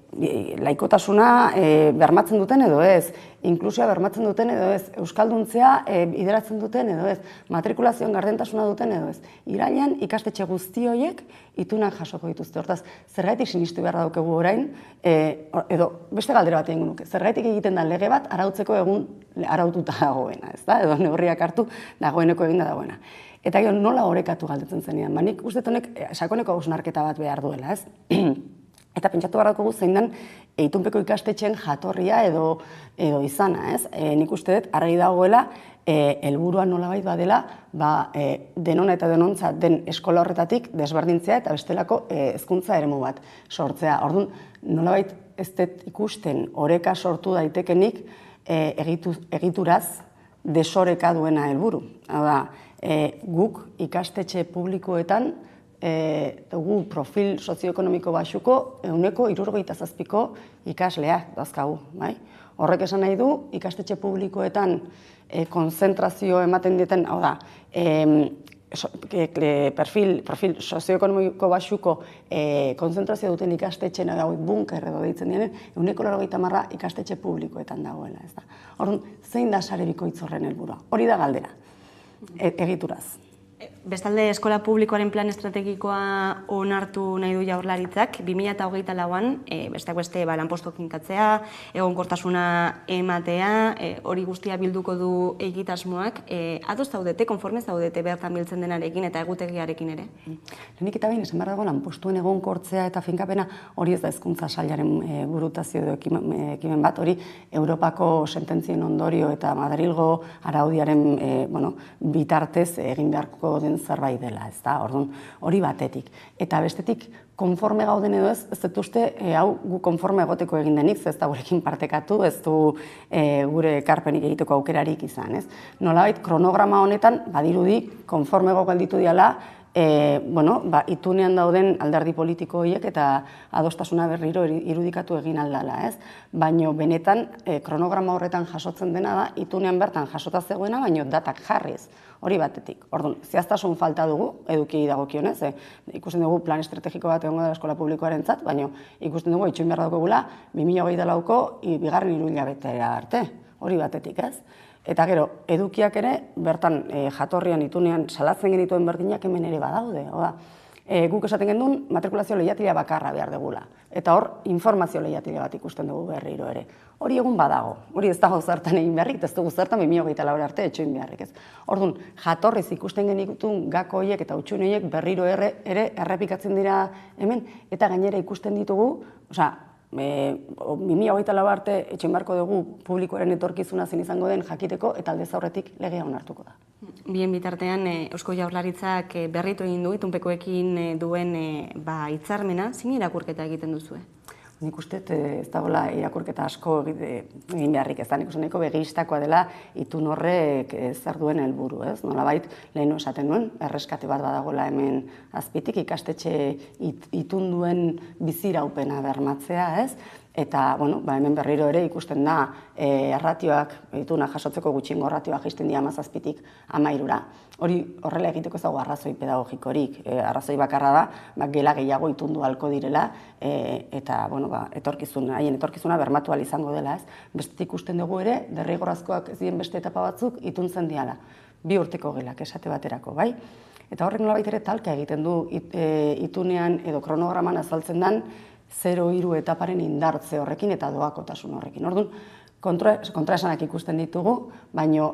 Laikotasuna bermatzen duten edo ez, inklusioa bermatzen duten edo ez, euskalduntzea bideratzen duten edo ez, matrikulazioan gardentasuna duten edo ez. Irailean ikastetxe guzti horiek itunak jasoko dituzte. Hortaz, zergaitik sinistu beharra daukegu orain, edo beste galdera bat egingo nuke, zergaitik egiten da lege bat arautzeko egun araututa dagoena, ez da? Edo neurriak hartu dagoeneko eginda dagoena. Eta gero nola orekatu galdetzen zenean, nik uste honek sakoneko hausnarketa bat behar duela, ez? Eta pentsatu behar dugu zein den itunpeko ikastetxeen jatorria edo izana, ez? Nik uste dut, argi dagoela, helburua nolabait badela, denona eta denontza den eskola horretatik desberdintzea eta bestelako hezkuntza eremu bat sortzea. Orduan, nolabait ez dut ikusten oreka sortu daitekenik egituraz desoreka duena helburu. Hau da, guk ikastetxe publikoetan dugu profil sozioekonomiko baxuko 67% ikasleak dazkagu. Horrek esan nahi du, ikastetxe publikoetan konzentrazio ematen dieten, hau da, profil sozioekonomiko baxuko konzentrazio duten ikastetxeen edo bunker edo deitzen diren, 90% ikastetxe publikoetan dagoela. Orduan, zein da sare bikoitz horren helburua? Hori da galdera, egituraz. Bestalde, eskola publikoaren plan estrategikoa onartu nahi du Jaurlaritzak, 2024an, besteak beste lanpostuak finkatzea, egonkortasuna ematea, hori guztia bilduko du egitasmoak. Ados zaudete, konforme zaudete bertan biltzen denarekin eta egutegiarekin ere? Lehenik eta behin, esan behar dago lanpostuen egonkortzea eta finkapena hori ez da hezkuntza sailaren burutazio edo ekimen bat, hori Europako sententzien ondorio eta Madrilgo araudiaren bitartez egin beharko den zerbait dela, ez da, orduan, hori batetik. Eta bestetik, konforme gauden edo ez dut uste, hau gu konforme egoteko egin denik, ez da gurekin partekatu, ez du gure ekarpenik egiteko aukerarik izan, ez? Nolabait, kronograma honetan, badirudi, konforme gelditu diala, itunean dauden alderdi politiko horiek eta adostasuna berriro irudikatu egin aldala, ez? Baina benetan, kronograma horretan jasotzen dena da, itunean bertan jasota zegoena, baina datak jarriz. Hori batetik. Orduan, zehaztasun falta dugu, eduki dagokionez, ikusten dugu plan estrategiko bat egongo da eskola publikoarentzat, baina ikusten dugu itxoin behar daukagula 2024ko bigarren hiruhilabetera arte. Hori batetik, ez? Eta gero, edukiak ere, bertan jatorrian itunean salatzen genituen berdinak hemen ere badaude. Guk esaten genuen matrikulazio lehiatila bakarra behar degula. Eta hor, informazio lehiatila bat ikusten dugu berriro ere. Hori egun badago. Hori ez dago zertan egin beharrik, ez dugu zertan 2024 arte etxoin beharrik ez. Orduan, jatorriz ikusten genituen gako horiek eta utxun horiek berriro ere errepikatzen dira hemen, eta gainera ikusten ditugu, 2024 arte etxoin beharko dugu publikoaren etorkizuna zen izango den jakiteko eta aldez aurretik legea onartuko da. Bien bitartean, Eusko Jaurlaritzak berritu egin du, itunpekoekin duen hitzarmena, zein irakurketa egiten duzue? Nik uste ez dagoela irakurketa asko egin beharrik ez da, nik uste nahiko begistakoa dela itun horrek zer duen helburu, ez? Nolabait, lehenu esaten nuen, erreskate bat badagoela hemen azpitik ikastetxe itun duen biziraupena bermatzea, ez? Eta, hemen berriro ere ikusten da ratioak, ituna jasotzeko gutxiengo ratioak jaisten dira 17tik 13ra. Hori horrela egiteko ez dago arrazoi pedagogikorik. Arrazoi bakarra da, gela gehiago itundu halko direla eta, haien etorkizuna bermatu ahal izango dela, ez? Bestetik ikusten dugu ere, derrigorrezkoak ez diren beste etapa batzuk ituntzen diala. 2 urteko gelak esate baterako, bai? Eta horrek nolabait ere talka egiten du itunean edo kronograman azaltzen den 0-3 etaparen indartze horrekin eta doakotasun horrekin. Orduan, kontraesanak ikusten ditugu, baina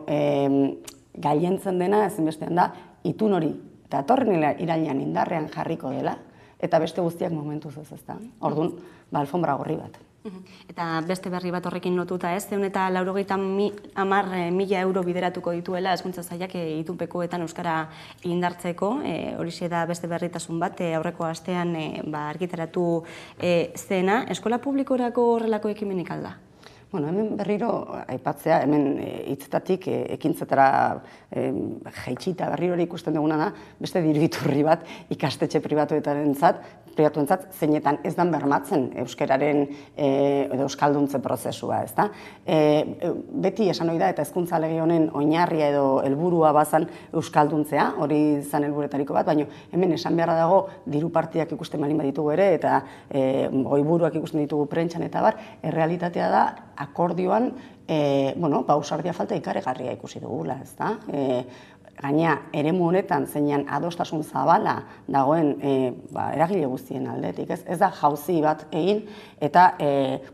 gailentzen dena ezinbestean da itun hori eta etorren irailean indarrean jarriko dela eta beste guztiak momentuz ez da. Orduan, alfombra gorri bat. Eta beste berri bat horrekin lotuta ez, 180.000 euro bideratuko dituela Hezkuntza Sailak itunpekoetan euskara indartzeko, horixe da beste berritasun bat, aurreko astean argitaratu zena. Eskola publikorako horrelako ekimenik alda? Bueno, hemen berriro aipatzea, hemen hitzetatik ekintzetara jaitsita berriro ikusten duguna da, beste diru iturri bat ikastetxe pribatuentzat, zeinetan ez dan bermatzen euskararen edo euskalduntze prozesua, ezta? Beti esan ohi da eta hezkuntza lege honen oinarria edo helburua bazan euskalduntzea, hori izan helburuetariko bat, baina hemen esan beharra dago diru partiak ikusten balin baditugu ere eta goiburuak ikusten ditugu prentsan eta bar, errealitatea da akordioan, ausardia falta ikaregarria ikusi dugula, ezta? Gaina, eremu honetan zeinan adostasun zabala dagoen eragile guztien aldetik, ez da jauzi bat egin eta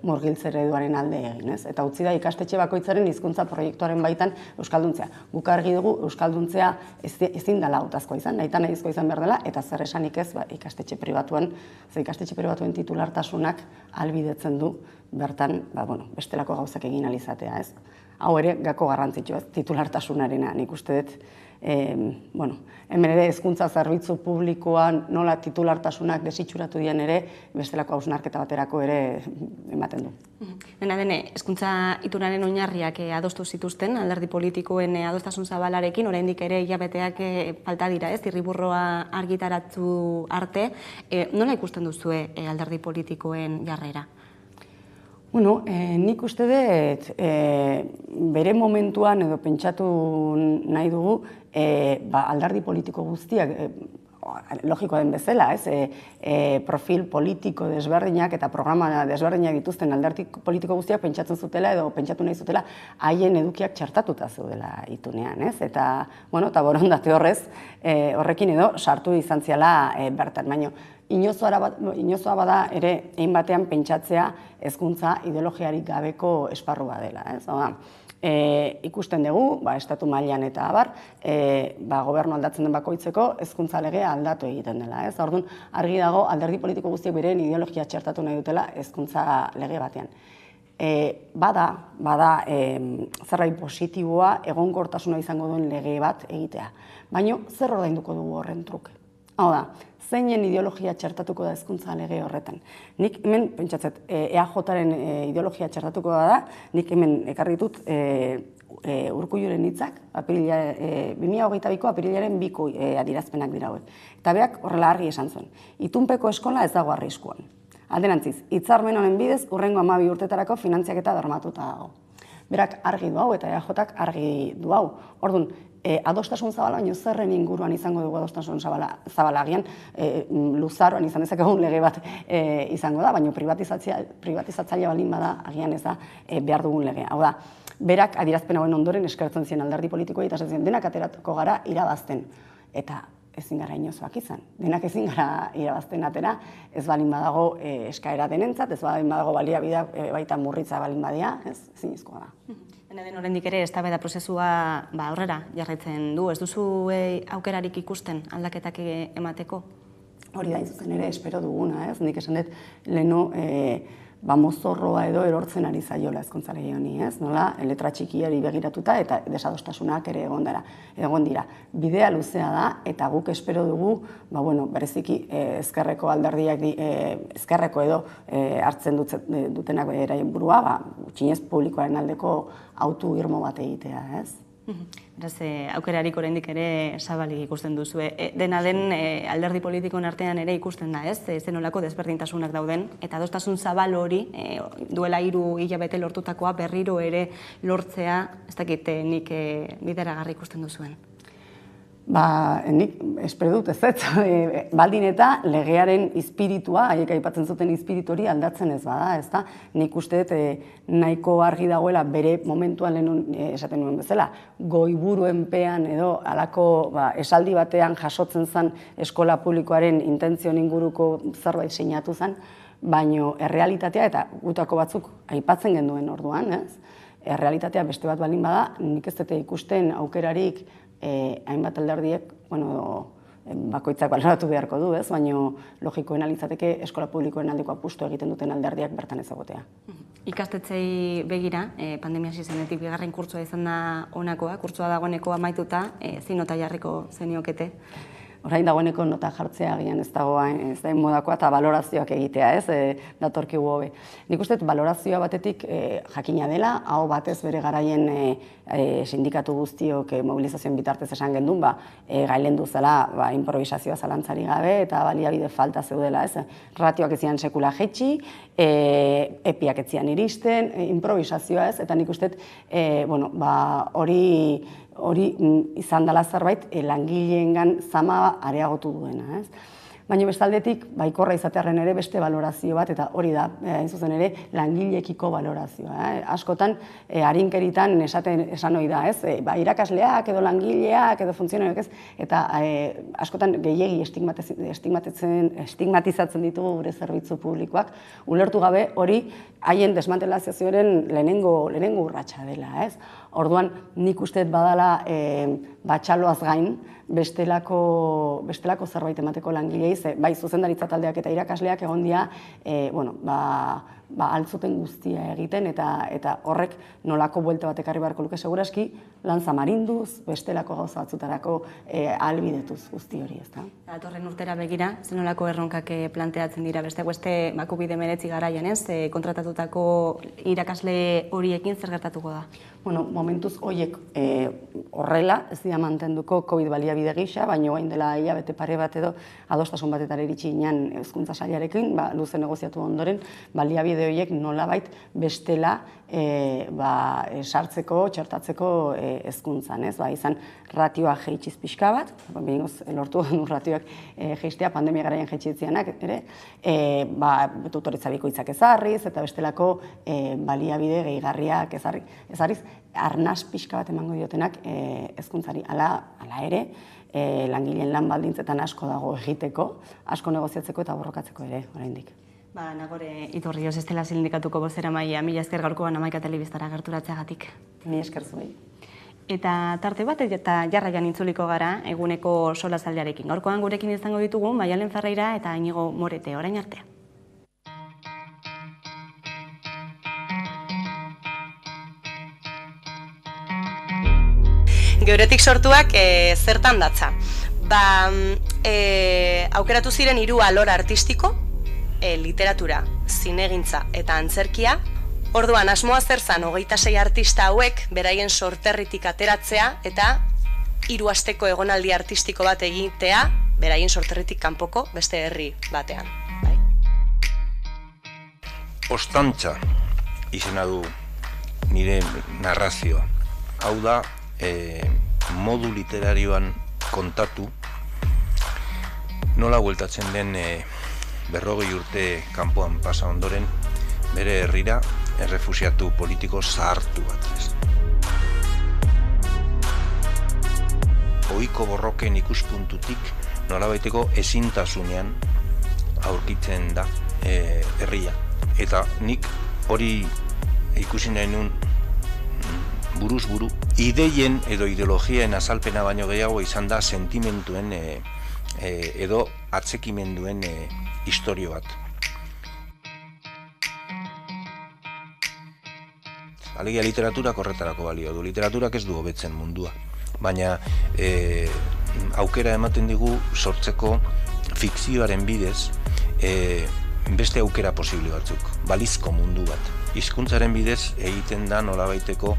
murgiltze ereduaren alde egin, ez? Eta utzi da ikastetxe bakoitzaren hizkuntza proiektuaren baitan euskalduntzea. Guk argi dugu euskalduntzea ezin dela hautazkoa izan, nahizkoa izan behar dela, eta zer esanik ez ikastetxe pribatuen titulartasunak ahalbidetzen du bertan, bestelako gauzak egin alizatea, ez? Hau ere, gako garrantzitsu, ez? Titulartasunarena, nik uste dut, hemen ere hezkuntza zerbitzu publikoan nola titulartasunak desitxuratu dian ere, bestelako hausnarketa baterako ere ematen du. Dena dene, hezkuntza itunaren oinarriak adostu zituzten, alderdi politikoen adostasun zabalarekin, oraindik ere hilabeteak falta dira, ez? Irriburroa argitaratu arte, nola ikusten duzue alderdi politikoen jarrera? Nik uste dut bere momentuan edo pentsatu nahi dugu alderdi politiko guztiak, logikoa den bezala, profil politiko desberdinak eta programa desberdinak dituzten alderdi politiko guztiak pentsatzen zutela edo pentsatu nahi zutela haien edukiak txertatuta zeudela itunean, ez? Eta borondate horrekin edo sartu izan ziala bertan, baina inozoa bada ere egin batean pentsatzea hezkuntza ideologiarik gabeko esparru badela. Ikusten dugu, estatu mailan eta abar, gobernu aldatzen den bakoitzeko hezkuntza legea aldatu egiten dela. Orduan, argi dago alderdi politiko guztiek beren ideologia txertatu nahi dutela hezkuntza lege batean. Bada zerbait positiboa egonkortasuna izango duen lege bat egitea. Baina zer ordainduko dugu horren truke? Hau da, zeinen ideologia txertatuko da hezkuntza lege horretan. Nik hemen, pentsatzet, EAJaren ideologia txertatuko da, nik hemen ekarri ditut Urkulluren hitzak, 2022ko apirilaren 2 adierazpenak dira hauek. Eta beak horrela argi esan zuen. Itunpeko eskola ez dago arriskuan. Alderantziz, hitzarmen honen bidez, hurrengo 12 urtetarako finantziaketa bermatuta dago. Berak argi du hau eta EAJak argi du hau. Orduan, adostasun zabala, baina zerren inguruan izango dugu adostasun zabala agian, luzaroan izan dezakegun lege bat izango da, baina privatizatzaile balin bada agian ez da behar dugun legea. Hau da, berak adierazpen hauen ondoren eskertzen zien alderdi politikoa eta esatzen denak ateratuko gara irabazten. Eta ezin gara inozoak izan. Denak ezin gara irabazten atera, ez balin badago eskaera denentzat, ez balin badago baliabideak baita murritza balin badia, ez zinezkoa da. Dena den oraindik ere eztabaida prozesua aurrera jarraitzen du. Ez duzu aukerarik ikusten aldaketak emateko? Hori da zuzen ere espero duguna, ez? Nik esan dut leheno mozorroa edo erortzen ari zaiola hezkuntza lege honi, ez? Nola, letra txikiari begiratuta eta desadostasunak ere egon dira. Bidea luzea da eta guk espero dugu, bereziki ezkerreko alderdiak, ezkerreko edo hartzen dutenak beraien burua, gutxienez publikoaren aldeko autu irmo bat egitea, ez? Beraz, aukerarik oraindik ere zabalik ikusten duzu. Dena den alderdi politikoen artean ere ikusten da, ez? Zenolako desberdintasunak dauden, eta adostasun zabal hori duela 3 hilabete lortutakoa berriro ere lortzea, ez dakit nik bideragarri ikusten duzuen. Nik espero dut ez, baldin eta legearen izpiritua, haiek aipatzen zuten izpiritu hori aldatzen ez bada, ez da? Nik uste dut nahiko argi dagoela bere momentuan lehen esaten nuen bezala, goiburuenpean edo halako esaldi batean jasotzen zen eskola publikoaren intentzioen inguruko zerbait sinatu zen, baino errealitatea eta gutako batzuk aipatzen genduen orduan, ez? Errealitatea beste bat balin bada, nik ez dute ikusten aukerarik hainbat alderdiek bakoitzak baloratu beharko du, ez? Baina logikoena litzateke eskola publikoen aldeko apustu egiten duten alderdiak bertan ezagotea. Ikastetxei begira, pandemia hasi zenetik bigarren kurtsoa izan da honakoa, kurtsoa dagoeneko amaituta, zein nota jarriko zeniokete? Orain dagoeneko nota jartzea agian ez da modakoa eta balorazioak egitea, ez, datorkigu hobe. Nik uste balorazioa batetik jakina dela, hau batez bere garaien sindikatu guztiok mobilizazioen bitartez esan gendun, gailendu zela improvisazioa zalantzari gabe eta baliabide falta zeudela, ez. Ratioak ez zian sekula jetxi, epiak ez zian iristen, improvisazioa, ez, eta nik uste hori izan dela zerbait langileengan zama areagotu duena, ez? Baina bestaldetik, baikorra izatearren ere beste balorazio bat, eta hori da, hain zuzen ere, langileekiko balorazioa. Askotan, arinkeritan esan ohi da, ez? Irakasleak edo langileak edo funtzionarioak, ez? Eta askotan gehiegi estigmatizatzen ditugu gure zerbitzu publikoak, ulertu gabe hori haien desmantelazioaren lehenengo urratsa dela, ez? Orduan, nik uste badala batxaloaz gain, bestelako zerbait emateko langilei, bai zuzendaritza taldeak eta irakasleak egon dira, altzuten guztia egiten eta horrek nolako buelta bat ekarri beharko luke segurazki, lan zamarinduz, bestelako gauza batzutarako ahalbidetuz guzti hori, ezta? Datorren urtera begira, zen nolako erronkak planteatzen dira, beste COVID-19 garaian, ez? Kontratatutako irakasle horiekin zer gertatuko da? Momentuz horiek horrela, ez dira mantenduko COVID baliabide gisa, baina orain dela hilabete pare bat edo adostasun batetara iritsi ginen hezkuntza sailarekin, luze negoziatu ondoren, baliabide horiek nolabait bestela sartzeko, txertatzeko hezkuntzan, ez? Izan ratioa jeitsiz pixka bat, behingoz lortu du ratioak jeistea, pandemia garaian jeitsitzianak ere, tutoretza bikoitzak ezarriz, eta bestelako baliabide gehigarriak ezarriz, arnaz pixka bat emango diotenak hezkuntzari. Hala ere, langileen lan baldintzetan asko dago egiteko, asko negoziatzeko eta borrokatzeko ere, oraindik. Nagore Iturrioz Estela sindikatuko bozeramailea, mila esker gaurkoan Hamaika Telebistara gerturatzeagatik. Mila esker zuei. Eta tarte bat eta jarraian itzuliko gara eguneko solasaldiarekin. Gaurkoan gurekin izango ditugu Maialen Ferreira eta Iñigo Morete, orain arte. Geuretik sortuak zertan datza. Aukeratu ziren 3 alor artistiko, literatura, zinegintza eta antzerkia. Orduan, asmoa zer zan 26 artista hauek beraien sorterritik ateratzea eta 3 asteko egonaldi artistiko bat egitea beraien sorterritik kanpoko beste herri batean. Ostantza izena du nire narrazioa. Hau da, modu literarioan kontatu nola bueltatzen den 40 urte kanpoan pasa ondoren bere herrira errefusiatu politiko zahartu bat. Ohiko borroken ikuspuntutik nolabaiteko ezintasunean aurkitzen da herria. Eta nik hori ikusi nahi nun buruz buru, ideien edo ideologien azalpena baino gehiago izan da sentimentuen edo atzekimenduen historio bat. Alegia literaturak horretarako balio du. Literaturak ez du hobetzen mundua, baina aukera ematen digu sortzeko fikzioaren bidez beste aukera posible batzuk, balizko mundu bat. Hizkuntzaren bidez egiten da nolabaiteko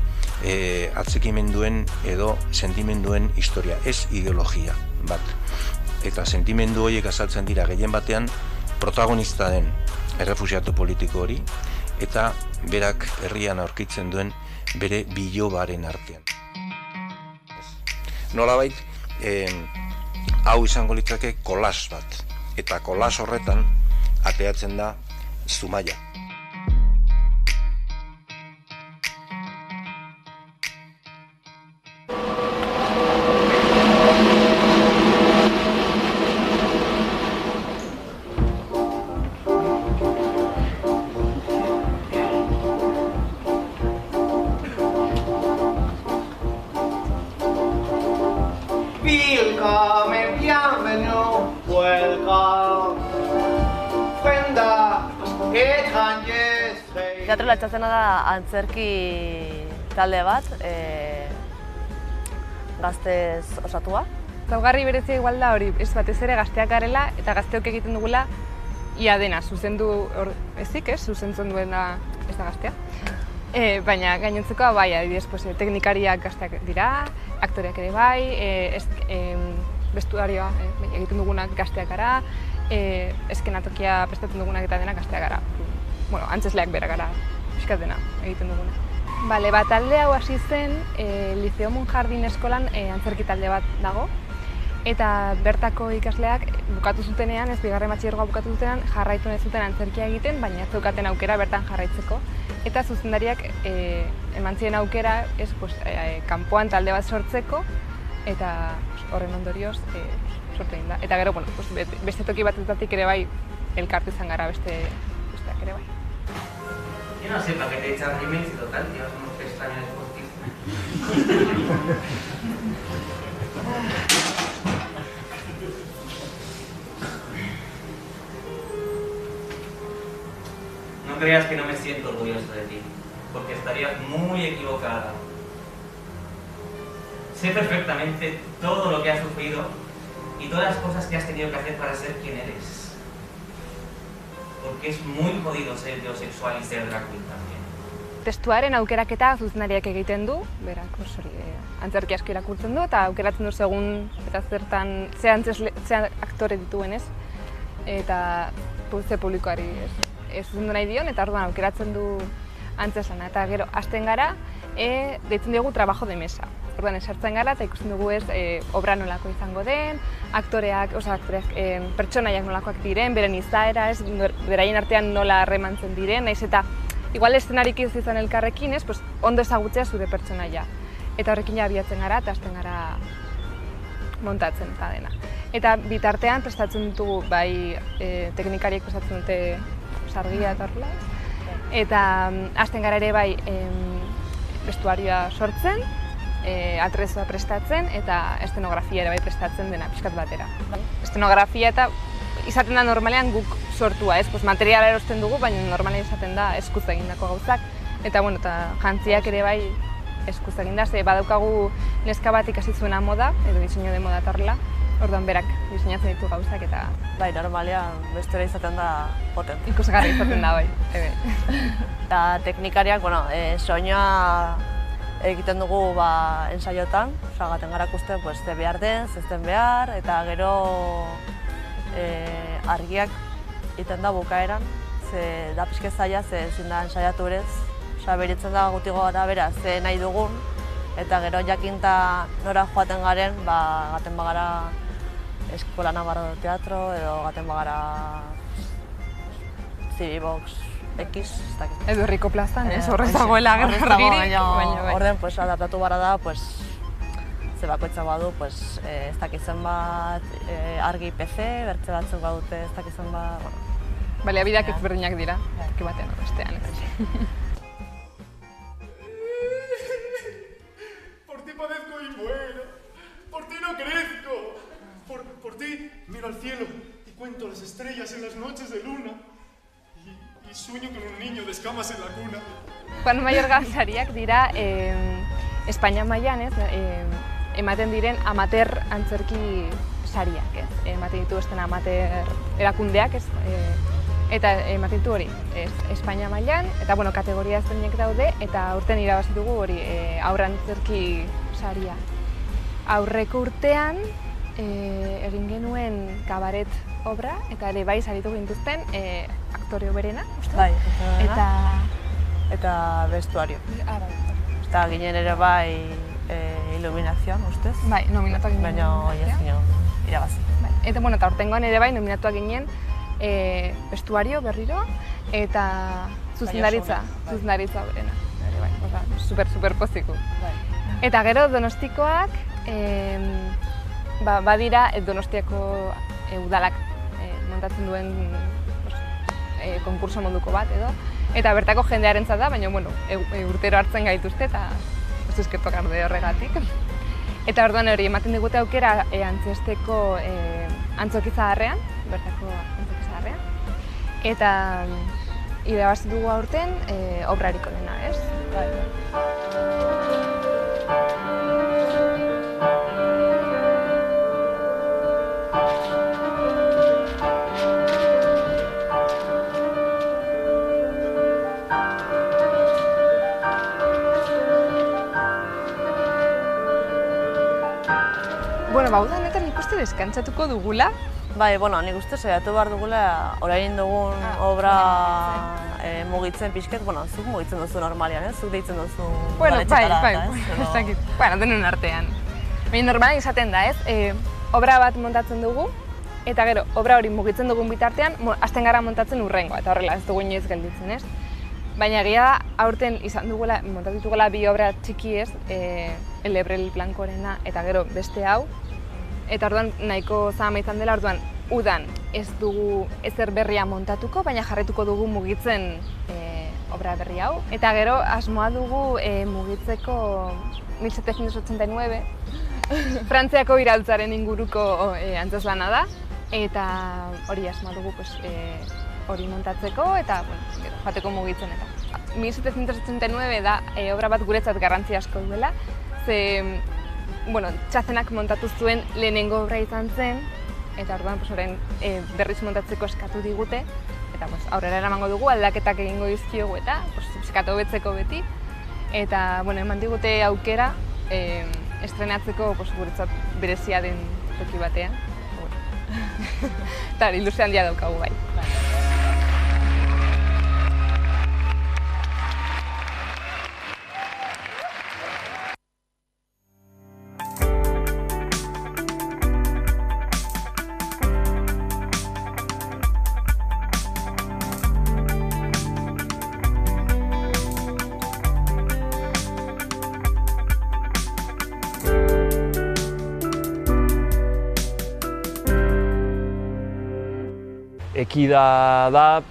atzekimenduen edo sentimenduen historia, ez ideologia bat. Eta sentimendu horiek azaltzen dira gehien batean protagonista den errefusiatu politiko hori eta berak herrian aurkitzen duen bere bilobaren artean. Nolabait, hau izango litzake kolas bat, eta kolas horretan ateatzen da Zumaia. Willkommen, bienvenido. Teatro Latxazena da antzerki talde bat, gaztez osatua. Zaugarri berezia igual da hori, ez batez ere gazteak garela eta gazteok egiten dugula ia dena, zuzendu ezik, zuzentzen duena ez da gaztea. Baina gainontzekoa bai, adibidez, teknikariak gazteak dira, aktoreak ere bai, bestuarioa egiten dugunak gazteak gara, eskenatokia prestatzen dugunak eta denak gazteak gara. Bueno, antzesleak bera gara, pixkat dena egiten duguna. Bale, talde hau hasi zen, Liceo Monjardin eskolan antzerki talde bat dago, eta bertako ikasleak bukatu zutenean, bigarren batxilergoa bukatu zutenean, jarraitu nahi zuten antzerkia egiten, baina ez zeukaten aukera bertan jarraitzeko. Eta zuzendariak eman ziren aukera kanpoan talde bat sortzeko, eta horren ondorioz sortu egin da. Eta gero, beste toki batetatik ere bai elkartu izan gara besteak ere bai. Yo no sé para qué te echas rímel si total llevas unos pestañas postizos. No creas que no me siento orgulloso de ti, porque estarías muy equivocada. Sé perfectamente todo lo que has sufrido y todas las cosas que has tenido que hacer para ser quien eres. Porque es muy jodido ser heterosexual y ser drag queen también. Testuaren aukeraketa zuzendariak egiten du, berak antzerki asko irakurtzen du, eta aukeratzen du segun eta zertan ze aktore dituen ez, eta ze publikoari ez zuzendu nahi dion, eta orduan aukeratzen du antzeslana. Eta gero, hasten gara, deitzen diogu trabajo de mesa. Orduan, esartzen gara eta ikusten dugu ez obra nolako izango den, aktoreak, pertsonaiak nolakoak diren, beren izaera, beraien artean nola harremantzen diren, naiz eta igual eszenarik ez izan elkarrekin, ondo ezagutzea zure pertsonaia. Eta horrekin abiatzen gara eta hasten gara montatzen eta dena. Eta bitartean prestatzen ditugu, bai teknikariek prestatzen dute sargia eta horrela, eta hasten gara ere bai bestuarioa sortzen, atrezoa prestatzen eta estenografia ere bai prestatzen dena pixkat batera. Estenografia eta izaten da normalean guk sortua, materiala erosten dugu, baina normalean izaten da eskuz egindako gauzak. Eta jantziak ere bai eskuz eginda, badaukagu neska bat ikasi zuena moda, edo diseinu de moda eta horrela, orduan berak diseinatzen ditu gauzak eta... Bai, normalean bestera izaten da poten. Ikusgarri izaten da bai, Eta teknikariak, soinua egiten dugu ensaiotan, gaten gara ikusten ze behar den, zezten behar, eta gero argiak egiten da bukaeran, ze da pixke zaila, ze ezin da ensaiatu berez, beritzen da gutiko gara bera ze nahi dugun, eta gero jakinta nora joaten garen, gaten bagara Eskola Navarro Teatro, edo gaten bagara Civibox X, ez dakit. Edo Herriko plazan, horrez dagoela argirik. Orden, adaptatu bara da, ze bakoitza badu, ez dakitzen bat argi PC, bertze batzuk badute ez dakitzen bat... Baliabideak ezberdinak dira, toki batean bestean. Por ti padezco y muero, por ti no crezco, por ti miro al cielo y cuento las estrellas en las noches de luna. Y sueño con un niño de escamas en la cuna. Juan Mayorga sariak dira Espainia mailan ematen diren amateur antzerki sariak, ematen dituzten amateur erakundeak, eta ematen ditu hori Espainia mailan, eta kategoria ezberdinak daude, eta aurten irabazi dugu hori haur antzerki saria. Aurreko urtean egin genuen kabaret obra, eta ere bai saritu gintuzten aktore oberena, uste? Bai, eta bestuario. Eta ginen ere bai iluminazioan, ustez? Bai, nominatuak ginen. Baina ez ginen irabazi. Eta aurtengoan ere bai nominatuak ginen bestuario berriro, eta zuzendaritza oberena. Super poziku. Eta gero Donostikoak badira Donostiako udalak montatzen duen konkurso moduko bat edo, eta bertako jendearentzat da, baina urtero hartzen gaituzte eta ez eskertok arde horregatik. Eta orduan hori ematen digute aukera antzesteko Antzoki Zaharrean, bertako Antzoki Zaharrean, eta irabazi dugu aurten obrarik onena, ez? Bueno, uda honetan nik uste deskantzatuko dugula. Bai, nik uste saiatu behar dugula orain dugun obra mugitzen pixket, zuk mugitzen duzu normalian, ez? Zuk deitzen duzu udaletxetara, ez? Bueno, denon artean. Baina normalen izaten da, ez? Obra bat montatzen dugu, eta gero, obra hori mugitzen dugun bitartean, hasten gara montatzen urrengoa, eta horrela ez dugu inoiz gelditzen, ez? Baina egia da, aurten izan dugula, montatu dugula bi obra txiki ez, El Lebrel Blancorena eta gero beste hau. Eta orduan nahiko zahama izan dela, orduan udan ez dugu ezer berria montatuko, baina jarretuko dugu mugitzen obra berri hau. Eta gero asmoa dugu mugitzeko 1789, Frantziako iraultzaren inguruko antzezlana da. Eta hori asmoa dugu hori montatzeko eta joateko mugitzen eta. 1789 da obra bat guretzat garrantzi asko duela, ze Txazenak montatu zuen lehenengo obra izan zen, eta orduan orain berriz montatzeko eskatu digute, eta aurrera eramango dugu, aldaketak egingo dizkiogu eta eskatu hobetzeko beti, eta eman digute aukera estrenatzeko guretzat berezia den toki batean. Eta ilusio handia daukagu bai. Ekida da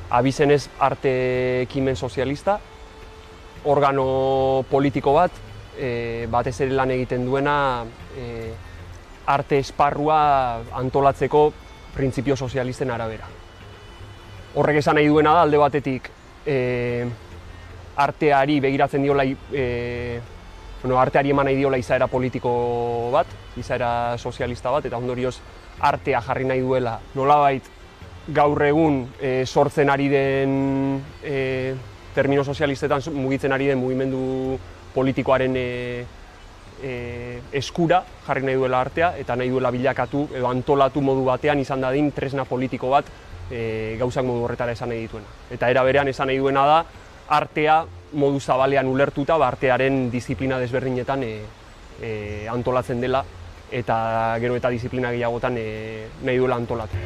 abizenez arte ekimen sozialista, organo politiko bat, batez ere lan egiten duena arte esparrua antolatzeko printzipio sozialisten arabera. Horrek esan nahi duena da, alde batetik arteari begiratzen diola, arteari eman nahi diola izaera politiko bat, izaera sozialista bat, eta ondorioz artea jarri nahi duela nolabait gaur egun sortzen ari den termino sozialistetan mugitzen ari den mugimendu politikoaren eskura jarri nahi duela artea eta nahi duela bilakatu edo antolatu modu batean izan dadin tresna politiko bat gauzak modu horretara esan nahi dituena. Eta era berean esan nahi duena da artea modu zabalean ulertuta artearen disiplina desberdinetan antolatzen dela eta gero eta disiplina gehiagotan nahi duela antolatu.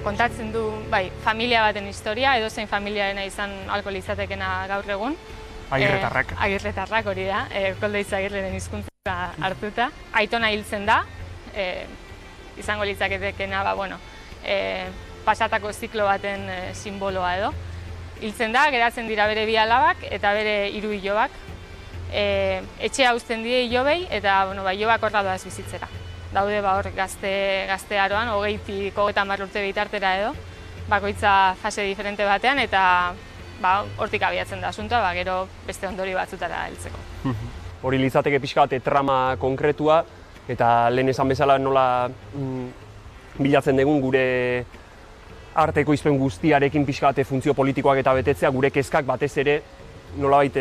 Kontatzen du, familia baten historia, edozein familiarena izan ahalko litzatekeena gaur egun. Agirretarrak. Agirretarrak hori da, Koldo Izagirreren hizkuntza hartuta. Aitona hiltzen da, izango litzaketekeena, pasatako ziklo baten simboloa edo. Hiltzen da, geratzen dira bere bi alabak eta bere 3 ilobak. Etxea uzten die ilobei eta ilobak horra doaz bizitzera. daude hor gazte aroan, 20-tik 30 urte bitartera edo, bakoitza fase diferente batean, eta hortik abiatzen da asuntoa, gero beste ondori batzutara heltzeko. Hori litzateke pixka bat trama konkretua, eta lehen esan bezala nola bilatzen dugun gure arteko izpen guztiarekin pixka bat funtzio politikoak eta betetzea, gure kezkak batez ere nolabait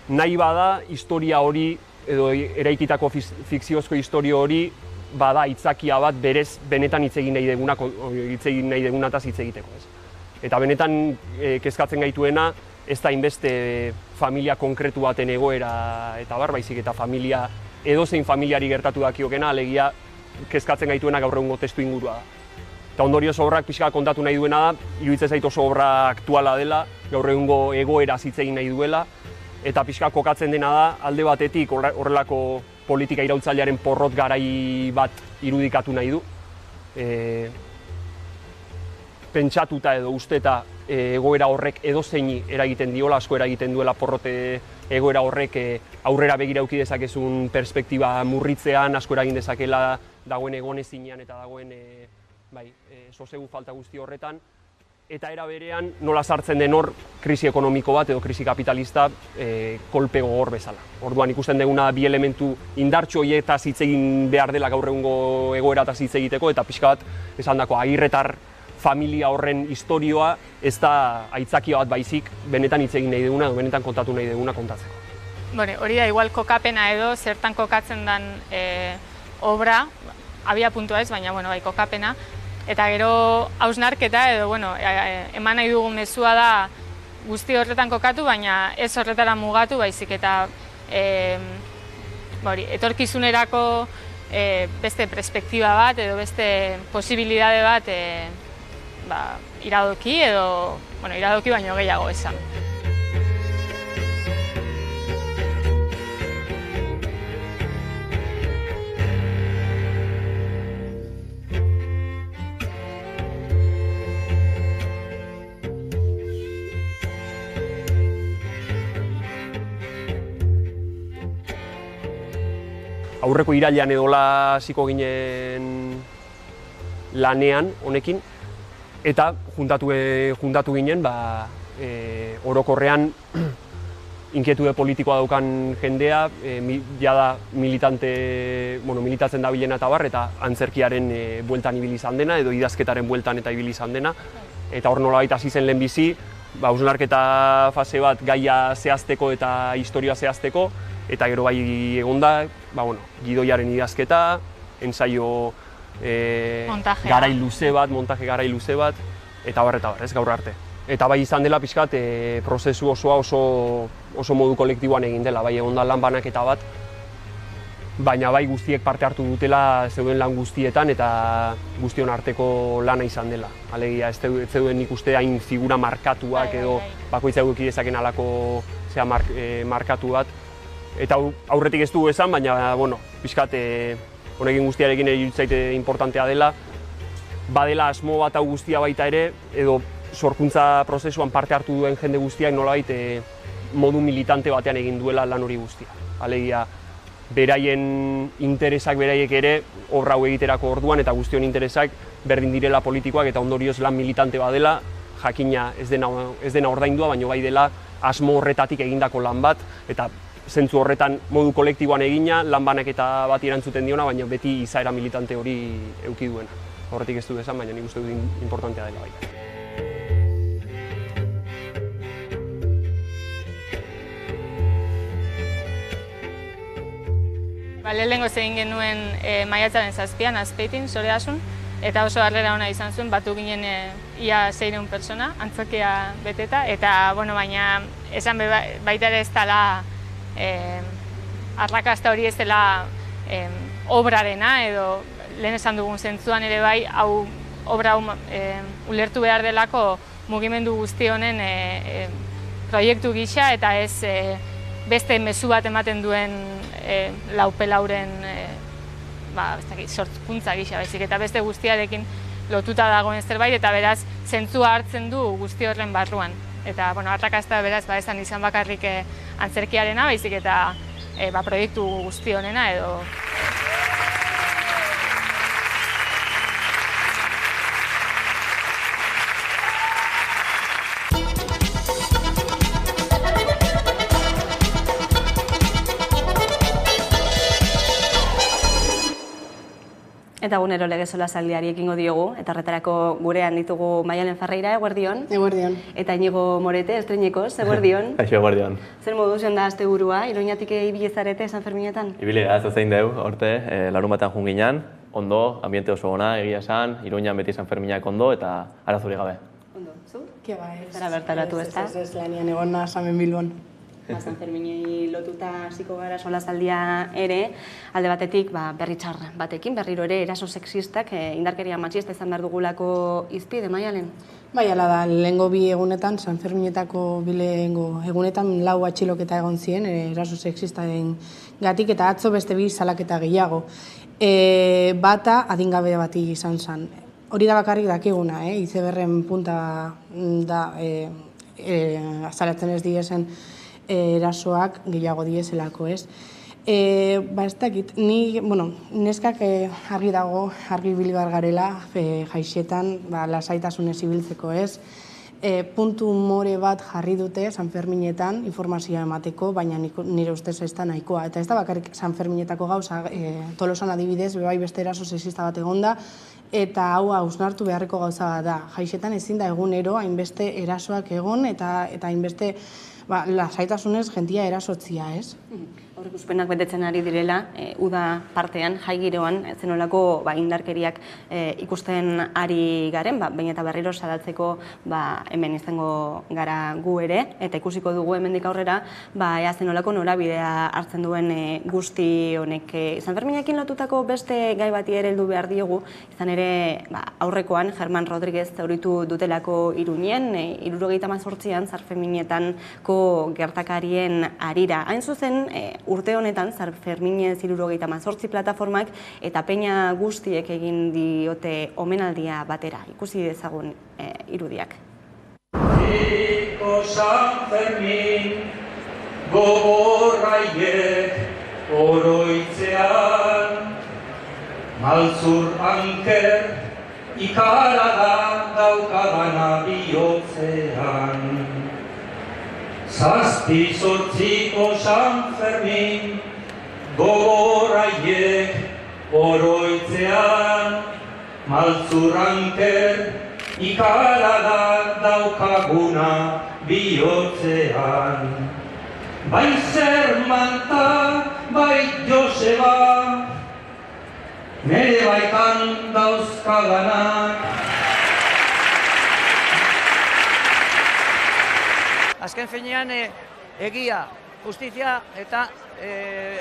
nahi bada historia hori edo eraikitako fikziozko historia hori bada aitzakia bat berez benetan hitz egin nahi degunataz hitz egiteko. Eta benetan kezkatzen gaituena ez da inbeste familia konkretu baten egoera eta baizik eta familia edozein familiari gertatu dakiokena, alegia kezkatzen gaituena gaur egungo testu ingurua da. Eta ondorioz obrak pixka kontatu nahi duena da, iruditzen zait oso obra aktuala dela, gaur egungo egoera hitz egin nahi duela, eta pixka kokatzen dena da, alde batetik horrelako politika iraultzailearen porrot garai bat irudikatu nahi du. Pentsatuta edo usteta egoera horrek edozeini eragiten diola, asko eragiten duela porrote egoera horrek aurrera begira eduki dezakezun perspektiba murritzean, asko eragin dezakela dagoen egonezinean eta dagoen sosegu falta guzti horretan, eta era berean nola sartzen den hor krisi ekonomiko bat edo krisi kapitalista kolpe gogor bezala. Orduan ikusten duguna bi elementu indartsu horietaz hitz egin behar dela gaur egungo egoerataz hitz egiteko, eta pixka bat esandako agirretar familia horren historioa ez da aitzakia bat baizik benetan hitz egin nahi duguna edo benetan kontatu nahi duguna kontatzeko. Hori da, igual kokapena edo zertan kokatzen den obra, abia puntua ez, baina bai kokapena, eta gero hausnarketa edo eman nahi dugun mezua da guzti horretan kokatu, baina ez horretara mugatu, baizik eta etorkizunerako beste perspektiba bat edo beste posibilitate bat iradoki edo, iradoki baino gehiago esan. Aurreko irailean edola hasiko ginen lanean honekin, eta juntatu ginen orokorrean inkietude politikoa daukan jendea, jada militatzen da bilena eta eta antzerkiaren bueltan ibili izan dena, edo idazketaren bueltan eta ibili izan dena, eta hor nolabait hasi zen lehenbizi, hausnarketa fase bat gaia zehazteko eta historia zehazteko, eta gero bai egonda, gidoiaren idazketa, ensaio garai luze bat, eta ez gaur arte. Eta bai izan dela pixkat prozesu osoa oso modu kolektiboan egin dela, bai egonda lan banaketa bat, baina bai guztiek parte hartu dutela zeuden lan guztietan eta guztion arteko lana izan dela. Alegia ez zeuden ikuste hain figura markatuak edo bakoitza eduki dezaken alako markatu bat. Eta aurretik ez dugu esan, baina pixkat honekin guztiarekin iruditzait importantea dela, badela asmo bat hau guztia baita ere, edo sorkuntza prozesuan parte hartu duen jende guztiak nolabait modu militante batean egin duela lan hori guztia. Alegia, beraien interesak beraiek ere obra hau egiterako orduan eta guztion interesak berdin direla politikoak eta ondorioz lan militante badela, jakina ez dena ordaindua, baina bai dela asmo horretatik egindako lan bat, eta zentzu horretan modu kolektiboan egina, lan banaketa bat erantzuten diona, baina beti izaera militante hori eduki duena. Horretik ez du esan, baina nik uste dut importantea dela baita. Lehenengo egin genuen maiatzaren 7an Azpeitin, Soredasun, eta oso harrera ona izan zuen, batu ginen ia 600 pertsona, antzokia beteta, eta baina esan baita ere ez dela arrakasta hori ez dela obrarena, edo lehen esan dugun zentzuan ere bai, hau obra ulertu behar delako mugimendu guzti honen proiektu gisa, eta ez beste mezu bat ematen duen laupelauren sortkuntza gisa baizik, eta beste guztiarekin lotuta dagoen zerbait, eta beraz zentzua hartzen du guzti horren barruan. Eta arrakasta beraz esan izan bakarrik antzerkiarena baizik eta proiektu guzti honena edo Eta egunero legezola zaldiari ekingo diogu, eta horretarako gurean ditugu Maialen Ferreira, eguerdion. Eguerdion. Eta Inigo Morete, estreinekoz, eguerdion. Aixo, eguerdion. Zer modu zion da asteburua, Iruñatik ibilezarete San Ferminetan? Ibile da, zein deu, horte, larun batean junginan, ondo, ambiente oso ona, egia esan, Iruñan beti San Ferminak ondo, eta arazuri gabe. Ondo, zu? Ke ba, ez. Zara bertaratu, ez da? Ez lanian egon nazamen Bilbon. San Ferminei lotuta hasiko gara solasaldia ere, alde batetik berri txar batekin, berriro ere eraso sexistak, indarkeria matxista izan behar dugulako izpide, Maialen? Bai, ala da, lehengo bi egunetan, San Ferminetako bilengo egunetan 4 atxiloketa egon ziren, eraso sexistaren gatik, eta atzo beste bi salaketa gehiago. Bata adingabe bati izan zen. Hori da bakarrik dakiguna, izeberren punta da azalatzen ez diezen erasoak gehiago diezelako, ez? Ez dakit, neskak argi dago, argi bilibar garela jaixetan, lasaitasunez ibiltzeko, ez? Puntu more bat jarri dute San Ferminetan informazioa emateko, baina nire ustez ez da nahikoa. Eta ez da bakarrik San Ferminetako gauza, Tolosan adibidez, bebai beste eraso sexista bat egonda, eta hau hausnartu beharreko gauza bat da. Jaixetan ezin da egunero hainbeste erasoak egon eta hainbeste lasaitasunez jentia erasotzia, ez? Aurreikuspenak betetzen ari direla, uda partean, jai giroan, zenolako indarkeriak ikusten ari garen, baina eta berriro salatzeko hemen izango gara gu ere, eta ikusiko dugu hemendik aurrera, ea zenolako norabidea hartzen duen guzti honek. San Ferminekin lotutako beste gai bati ere heldu behar diogu, izan ere aurrekoan Germán Rodríguez zauritu dutelako Iruñen, 78an San Ferminetako gertakarien harira. Hain zuzen, urte honetan, San Ferminez 78 plataformak eta peña guztiek egin diote omenaldia batera. Ikusi dezagun irudiak. Iko San Fermin gogorraiek oroitzean, maltzur anker ikaradan daukadana bihotzean. Zazpi zortziko San Fermin gogorraiek oroitzean, maltzur anker ikaradan daukaguna bihotzean. Bai Zermanta, bai Joseba, nere baitan dauzkadanak. Azken finean egia, justizia eta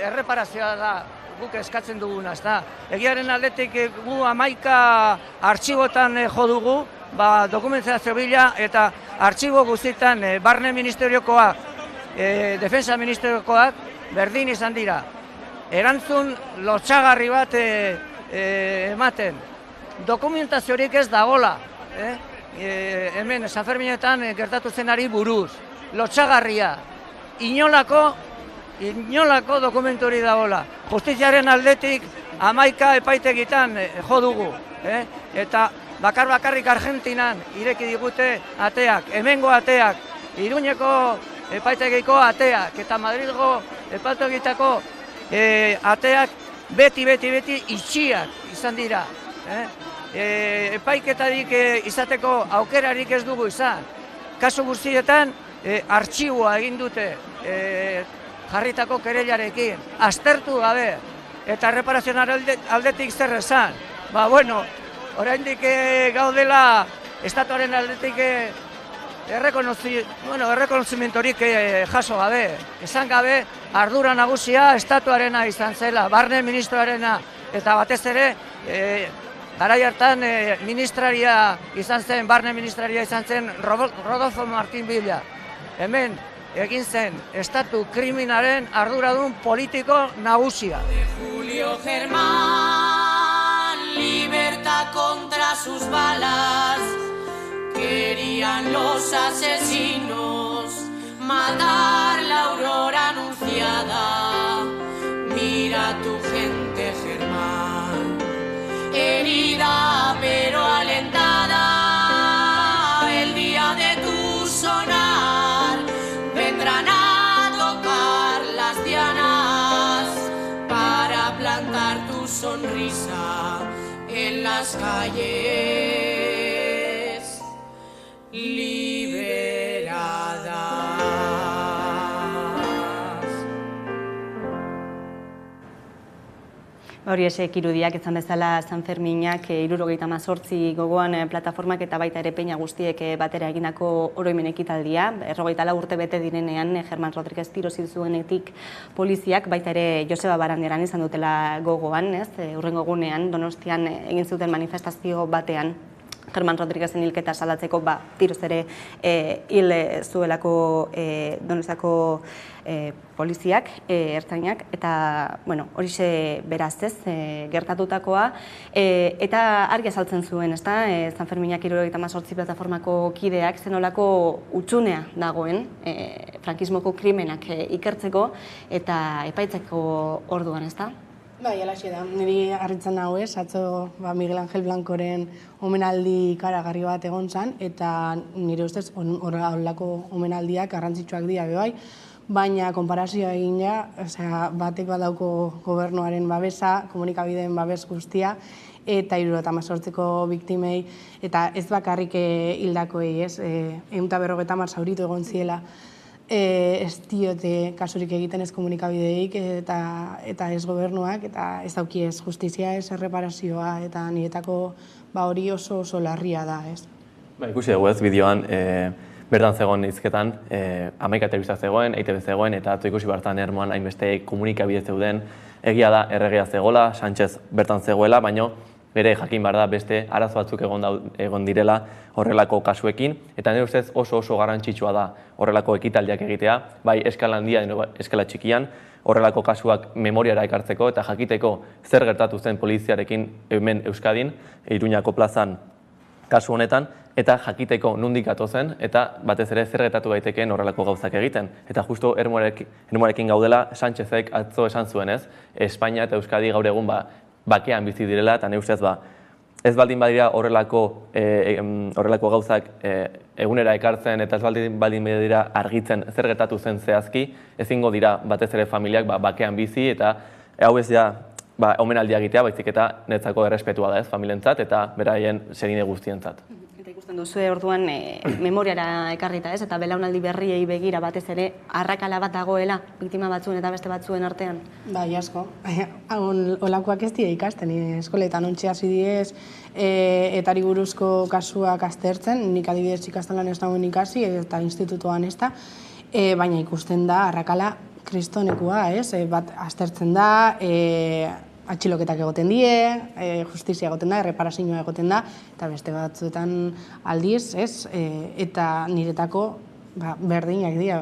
erreparazioa da guk eskatzen duguna, ezta. Egiaren aldetik gu 11 artxibotan jo dugu, dokumentazio bila eta artxibo guztietan Barne Ministeriokoak, Defensa Ministeriokoak berdin izan dira. Erantzun lotsagarri bat ematen. Dokumentaziorik ez dagola, hemen San Ferminetan gertatu zenari buruz. Lotsagarria, inolako dokumentu hori dagoela. Justiziaren aldetik 11 epaitegitan jo dugu. Eta bakarrik Argentinan ireki digute ateak, hemengo ateak, Iruñeko epaitegiko ateak, eta Madrilgo epaitegitako ateak beti itxiak izan dira. Epaiketarik izateko aukerarik ez dugu izan. Kasu guztietan, artxiboa egin dute jarritako kerelarekin, aztertu gabe, eta erreparazioan aldetik zer esan. Oraindik gaudela estatuaren aldetik errekonozimentorik jaso gabe. Esan gabe, ardura nagusia estatuarena izan zela, Barne Ministroarena, eta batez ere, garai hartan ministraria izan zen, Barne Ministraria izan zen Rodolfo Martín Villa. Hemen egin zen estatu kriminaren arduradun politiko nagusia. Julio Germán, libertad contra sus balas, querían los asesinos matar la aurora anunciada. Mira tu gente, Germán, herida pero alentada, el día de tu sonar vendrán a tocar las dianas para plantar tu sonrisa en las calles liberadas. Hori esek irudiak izan bezala San Ferminak 78 gogoan plataformak eta baita ere peña guztiek batera egindako oroimen ekitaldia. 44 urte bete direnean Germán Rodríguez tirosi zuenetik poliziak baita ere Joseba Barandiaran izan dutela gogoan, hurrengo egunean Donostian egin zuten manifestazio batean Germán Rodríguezen hilketa salatzeko tiroz ere hil zuelako Donostiako poliziak, ertzainak, eta horixe beraz ez gertatutakoa, eta argi azaltzen zuen, San Ferminak 78 plataformako kideak zenolako utxunea dagoen frankismoko krimenak ikertzeko eta epaitzeko orduan, ez da? Bai, alaxe da. Niri harritzen hau atzo Miguel Ángel Blancoren omenaldi ikaragarri bat egon zan, eta nire ustez horrelako omenaldiak garrantzitsuak dira bai, baina konparazioa egin batek badauko gobernuaren babesa, komunikabideen babes guztia, eta 78ko biktimei, eta ez bakarrik hildakoei, 150 zauritu egon ziela, ez diote kasurik egiten ez komunikabideik eta ez gobernuak, eta ez dauki ez justizia, ez erreparazioa, eta niretako hori oso larria da, ez. Ikusi dugu ez, bideoan, bertan zegoen hizketan, 11 telebista zegoen, EITB zegoen, eta atzo ikusi bertan Ermuan hainbeste komunikabide zeuden, egia da erregea zegoela, Sánchez bertan zegoela, baino bere jakin behar da beste arazo batzuk egon direla horrelako kasuekin, eta nire ustez oso garrantzitsua da horrelako ekitaldiak egitea, bai eskala handia, eskala txikian, horrelako kasuak memoriara ekartzeko eta jakiteko zer gertatu zen poliziarekin hemen Euskadin, Iruñako plazan kasu honetan, eta jakiteko nondik zen eta batez ere zer gertatu daitekeen horrelako gauzak egiten. Eta justu Ermuarekin gaudela, Sánchezek atzo esan zuen ez, Espainia eta Euskadi gaur egun bakean bizi direla, eta nire ustez ez baldin badira horrelako gauzak egunera ekartzen eta ez baldin badira argitzen zer gertatu zen zehazki, ezingo dira batez ere familiak bakean bizi, eta hau ez da omenaldia egitea, baizik eta netzako errespetua da ez, familientzat eta beraien senide guztientzat. Eta ikusten duzue orduan memoriara ekarrita ez, eta belaunaldi berriei begira batez ere arrakala bat dagoela, biktima batzuen eta beste batzuen artean? Bai, asko. Olakoak ez dira ikasten, eskoletan ontsi hasi diez, etari buruzko kasuak aztertzen, nik adibidez ikastalan ez dagoen ikasi, eta institutuan ez da, baina ikusten da arrakala kristonekua, bat aztertzen da, atxiloketak egoten die, justizia egoten da, erreparazioa egoten da, eta beste batzuetan aldiz, eta niretako berdinak dira.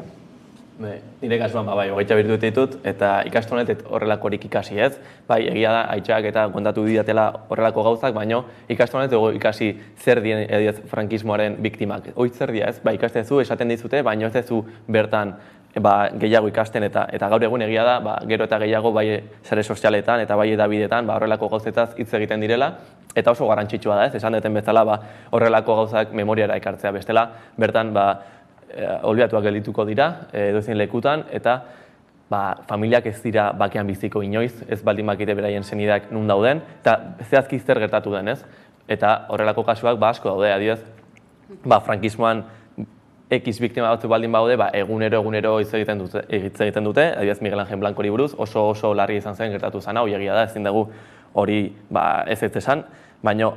Nire kasuan, bai, 21 ditut, eta ikastu honet horrelakorik ikasi ez. Bai, egia da, aitxak eta kontatu didatela horrelako gauzak, baino ikastu honet ikasi zer dien frankismoaren biktimak. Hoiz zer dia ez, ikastezu, esaten dizute, baino ez dezu bertan gehiago ikasten eta gaur egun egia da, gero eta gehiago bai sare sozialetan eta bai edabidetan horrelako gauzetaz hitz egiten direla, eta oso garrantzitsua da ez, esan deten bezala horrelako gauzak memoriara ekartzea bestela, bertan olbiatuak geldituko dira edozein lekutan, eta familiak ez dira bakean biziko inoiz, ez baldin bakite beraien senideak nun dauden, eta zehazki zer gertatu den ez, eta horrelako kasuak asko daude, adibidez, frankismoan X biktima batzu baldin baude, egunero hitz egiten dute, adibidez Miguel Ángel Blancori buruz, oso larri izan zen gertatu zen, hau egia da, ezin dugu hori ez esan, baina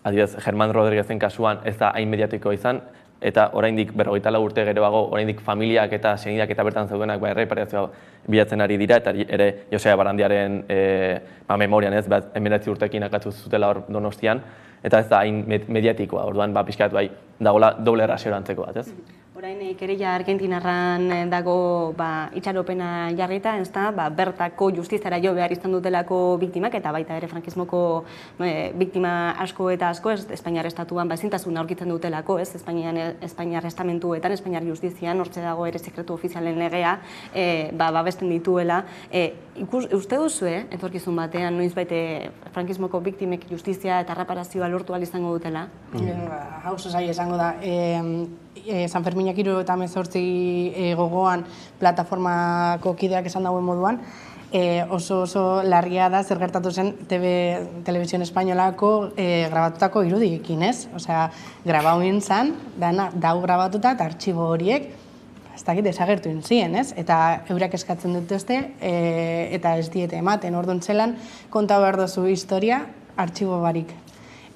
adibidez Germán Rodríguezen kasuan ez da hain mediatikoa izan, eta oraindik 44 urte geroago, oraindik familiak eta senideak eta bertan zeudenak erreparazioa bilatzen ari dira, eta ere Joseba Barandiaren memorian ez, 19 urtekin akatzu zutela hor Donostian, eta ez da hain mediatikoa, orduan pixkat dagoela doble erraziorantzeko bat, ez? Orain kereila argentinarran dago itxaropena jarrita, ez da, bertako justiziara jo behar izan dutelako biktimak, eta baita ere frankismoko biktima asko eta asko, Espainiar estatuan ezintasuna aurkitzen dutelako, ez, Espainiar estamentuetan, Espainiar justizian, hortze dago ere sekretu ofizialen legea, babesten dituela. Uste duzue, etorkizun batean, noiz baite frankismoko biktimek justizia eta reparazioa lortu ahal izango dutela? Hau zai esango da. San Ferminak 78 gogoan plataformako kideak esan dauen moduan, oso larria da zer gertatu zen Televisión Espainolako grabatutako irudiekin, ez? Osea, grabau zen, dau grabatuta eta artxibo horiek ez dakit desagertu inzien, ez? Eta eurak eskatzen dituzte eta ez diete ematen, orduan zelan konta behar dozu historia artxibo barik.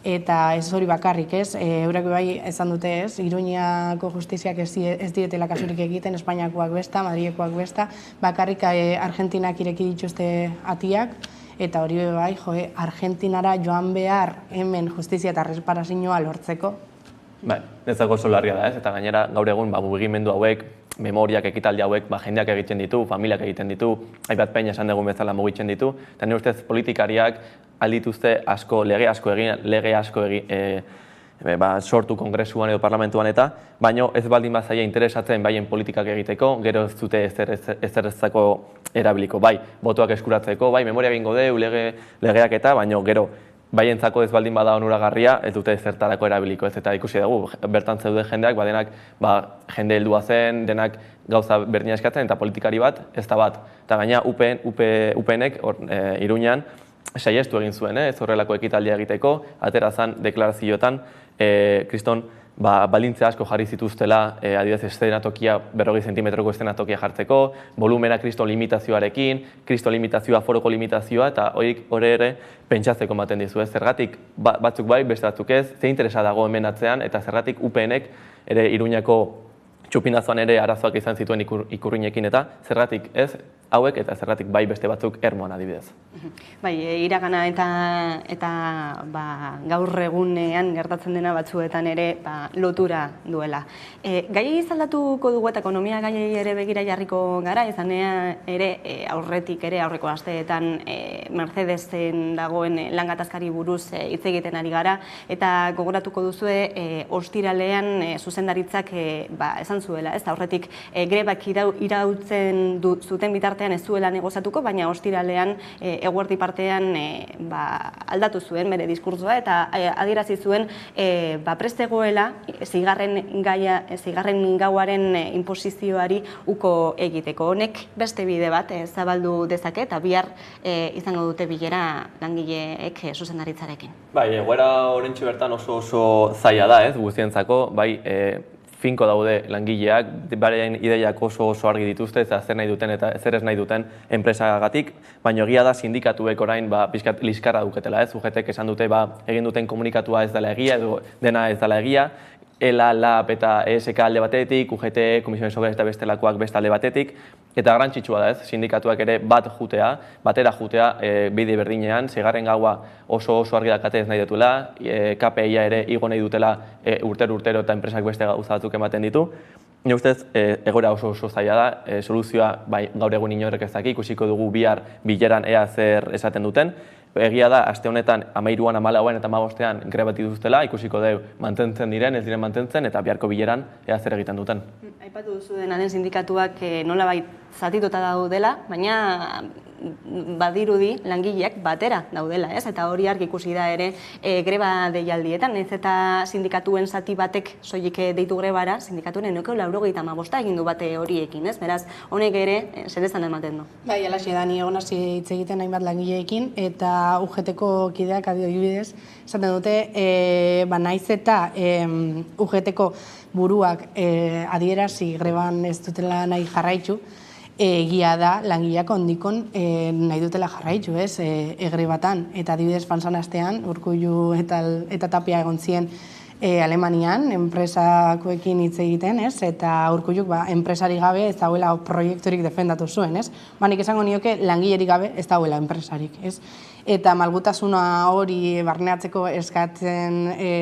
Eta ez hori bakarrik, ez? Eurak bai esan dute, ez? Iruñako justiziak ez dietela kasurik egiten, Espainiakoak besta, Madrilekoak besta, bakarrik Argentinak ireki dituzte atiak, eta hori bai, Argentinara joan behar hemen justizia eta reparazioa lortzeko. Bai, netzako oso larria da, ez? Eta gainera gaur egun mugimendu hauek, memoriak, ekitaldi hauek, jendeak egiten ditu, familiak egiten ditu, hainbat peina esan dugun bezala mugitzen ditu, eta nire ustez politikariak aldituzte lege asko sortu kongresuan edo parlamentuan eta, baino ez baldin bazaia interesatzen baien politikak egiteko, gero ez dute ezerrezako erabiliko, bai, botoak eskuratzeko, bai, memoria egingo deu, legeak eta, baino gero, baientzako ez baldin bada onuragarria, ez dute zertarako erabiliko ez, eta ikusi dugu, bertan zeude jendeak, denak jende heldua zen, denak gauza berdina eskatzen, eta politikari bat, ez da bat. Eta gaina UPNek, Iruñan, saiestu egin zuen, ez horrelako ekitaldia egiteko, atera zen deklarazioetan, kriston, balintze asko jarri zituztela, adibidez, eszenatokia, 40 zentimetroko eszenatokia jartzeko, volumena kriston limitazioarekin, kriston limitazioa, foroko limitazioa, eta hori ere pentsatzeko ematen dizu, ez? Zergatik batzuk bai, beste batzuk ez, ze interesa dago hemen atzean, eta zergatik UPNek ere Iruñako txupinazoan ere arazoak izan zituen ikurrinekin, eta zergatik ez hauek, eta zergatik bai beste batzuk Ermuan adibidez. Bai, iragana eta gaur egunean gertatzen dena batzuetan ere lotura duela. Gai izaldatuko dugu eta ekonomia gaiei ere begira jarriko gara, izanea ere aurretik ere aurreko asteetan Mercedesen dagoen langatazkari buruz hitz egiten ari gara, eta gogoratuko duzue ostiralean zuzendaritzak esan zuela, ez da aurretik grebak irautzen zuten bitartean ez zuela negozatuko, baina ostiralean eguerdi partean aldatu zuen bere diskurtsoa eta adierazi zuen prestegoela zigarren gauaren inposizioari uko egiteko. Honek beste bide bat zabaldu dezake eta bihar izango dute bilera langileek zuzendaritzarekin. Bai, egoera orentxe bertan oso zaila da, ez, guztientzako, bai, finko daude langileak, baren ideiak oso argi dituzte, eta zer nahi duten eta zer ez nahi duten enpresagatik, baina egia da sindikatuek orain pixkat liskarra duketela, ez? UGTek esan dute egin duten komunikatua ez dela egia, edo dena ez dela egia, ELA, LAB eta ESK alde batetik, UGT, Komisiones Obreras eta bestelakoak beste alde batetik, eta garrantzitsua da, ez? Sindikatuak ere batera jutea bide berdinean, zigarren gaua oso argi dakate ez nahi dutela, KPI-a ere igo nahi dutela urtero eta enpresak beste gauza batzuk ematen ditu. Nire ustez, egoera oso zaila da, soluzioa gaur egun inorrek ez daki, ikusiko dugu bihar bileran ea zer esaten duten. Egia da, aste honetan 13an, 14an eta 15ean grebati duztela, ikusiko dugu mantentzen diren, ez diren mantentzen, eta biharko bileran ea zer egiten duten. Aipatu duzu denaren sindikatuak nolabait zatituta daudela, baina badirudi langileak batera daudela, ez? Eta hori argi ikusi da ere greba deialdietan, ez eta sindikatuen zati batek soilik deitu grebara, sindikatuen eneko 95 egin du bate horiekin, ez? Beraz, honek ere zer esan ematen du. Bai, alaxe da, ni egon hasi hitz egiten hainbat langileekin, eta UGTko kideak adibidez, esaten dute, naiz eta UGTko buruak adierazi greban ez dutela nahi jarraitzu, egia da langileak ondikon nahi dutela jarraitzu, ez, egrebatan. Eta adibidez Fansan astean, Urkullu eta Tapia egon ziren Alemanian, enpresakoekin hitz egiten, ez, eta Urkulluk enpresari gabe ez dagoela proiekturik defendatu zuen, ez. Nik esango nioke langilerik gabe ez dagoela enpresarik, ez. Eta malgutasuna hori barneatzeko eskatzen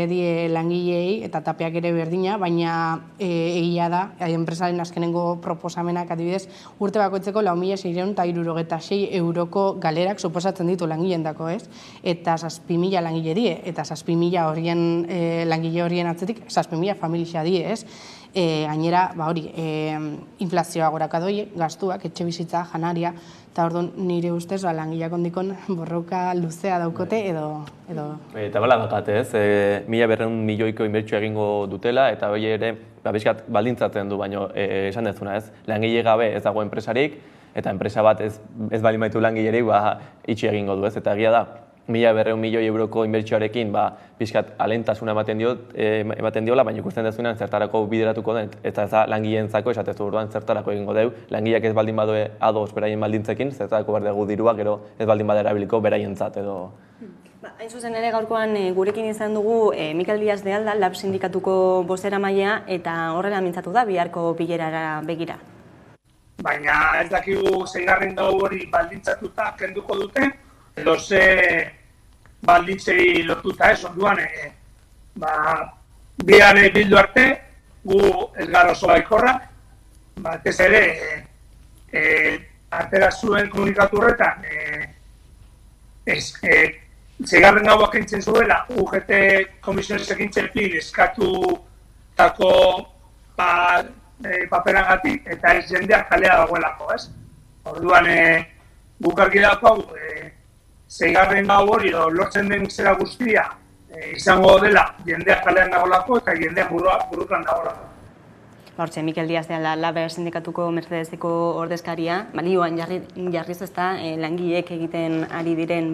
die langileei eta Tapiak ere berdina, baina egia da, enpresaren azkenengo proposamenak adibidez, urte bakoitzeko 4.666 euroko galerak suposatzen ditu langileendako, ez? Eta 7.000 langile die, eta 7.000 horien langile horien atzetik, 7.000 familia die, ez? Gainera, hori, inflazioa goraka doi, gastuak, etxe bizitza, janaria, eta orduan nire ustez langileak ondikon borroka luzea daukote edo... Eta bala dakate, ez? 1.200 milioiko inbertsio egingo dutela, eta hori ere, bizkat baldintzatzen du, baino esan dezuna, ez? Langile gabe ez dago enpresarik, eta enpresa bat ez baldin baitu langilerik, itxi egingo du, ez? Eta egia da, 1.200 milioi euroko inbertsioarekin pixkat alentasuna ematen diola, baina ikusten dezunean zertarako bideratuko den, eta ez da langileentzako esatezu orduan zertarako egingo deu, langileak ez baldin badue ados beraien baldintzekin, zertarako behar dugu dirua, gero ez baldin bada erabiliko beraientzat edo... Hain zuzen ere gaurkoan gurekin izan dugu Mikel Díaz de Alda, LAB sindikatuko bozeramailea, eta horrela mintzatu da biharko bilerara begira. Baina ez dakigu zeigarren gau hori baldintzatuta kenduko dute, edo ze baldintzei lotuta ez, orduan biare bildu arte, gu ez gara oso baikorrak, batez ere atera zuen komunikatu horretan, zeigarren gaua kentzen zuela, UGT komisiones ekintzen plin eskatutako paperagatik, eta ez jendeak kalea dagoelako, ez? Orduan, guk argi dago, zeigarren gau hori lortzen den zera guztia izango dela jendeak kalean dagoelako eta jendeak burutan dagoelako. Hortxe, Mikel Díaz de Alda, LAB sindikatuko Mercedeseko ordezkaria, balioan jarriz ezta langileek egiten ari diren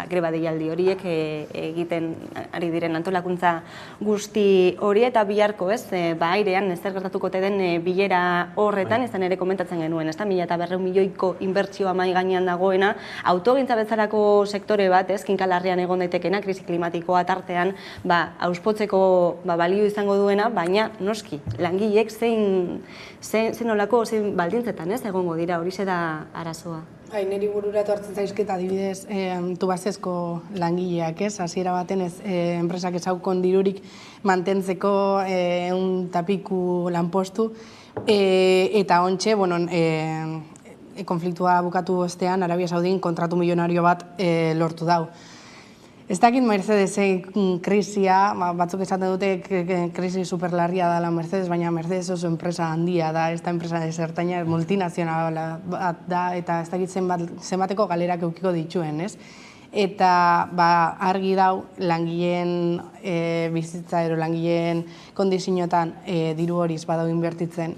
greba deialdi horiek, egiten ari diren antolakuntza guzti hori eta biharko ez, airean zer gertatuko den bilera horretan, izan ere komentatzen genuen, ezta 1.200 milioiko inbertsioa mahai gainean dagoena, autogintza bezalako sektore bat, kinkalarrian egon daitekena, krisi klimatikoa tartean, auspotzeko balio izango duena, baina noski, langileek zein olako baldintzetan egongo dira, hori da arazoa. Niri burura etortzen zaizketa adibidez Tubasesko langileak, hasiera baten enpresak ezaukon dirurik mantentzeko 100 eta piku lanpostu, eta ontxe, konfliktua bukatu ostean, Arabia Saudin kontratu milionario bat lortu dau. Ez dakit Mercedesen krisia, batzuk esaten dute krisi superlarria da la Mercedes, baina Mercedes oso enpresa handia da, ez da enpresa desertaina, multinazionala bat da, eta ez dakit zenbateko galerak eukiko dituen, ez? Eta argi dau langileen bizitza ero langileen kondizioetan diru horiz badau inbertitzen,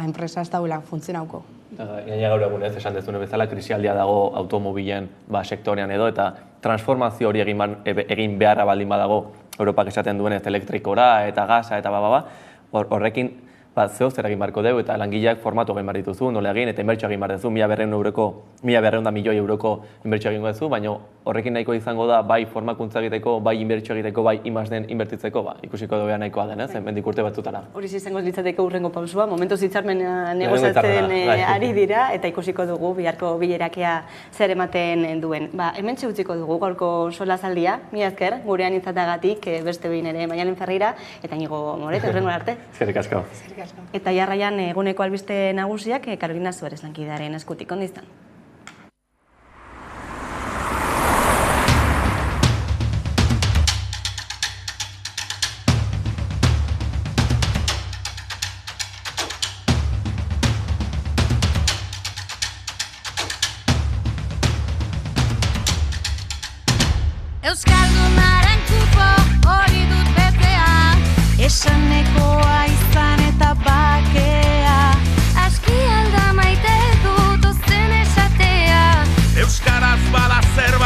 enpresa ez dauela funtzionauko. Gaina gaur egun esan dezune bezala, krisialdia dago automobilen sektorean edo, eta transformazio hori egin beharra baldin badago Europak esaten duen elektrikora eta gaza eta horrekin zeo zer egin barko dugu eta langileak formatu egin behar dituzu, nola egin eta inbertsio egin behar duzu, 1.200 milioi euroko inbertsio egingo duzu, baina horrekin nahiko izango da bai formakuntza egiteko, bai inbertsio egiteko, bai I+D inbertitzeko, ikusiko dugu nahikoa den, hemendik urte batzutara. Hori izango litzateke hurrengo pausua, momentu hitzarmena negoziatzen ari dira eta ikusiko dugu biharko bilerakea zer ematen duen. Hementxe utziko dugu gaurko solazaldia, mila esker, gurean itzatagatik beste behin ere Maialen Ferreira eta Iñigo Moret, hurrengo arte. Eskerrik asko. Eta jarraian eguneko albiste nagusiak Carolina Suárez lankidearen eskutik, ondo izan. Euskaldunaren kupo hori dut betea, esanekoa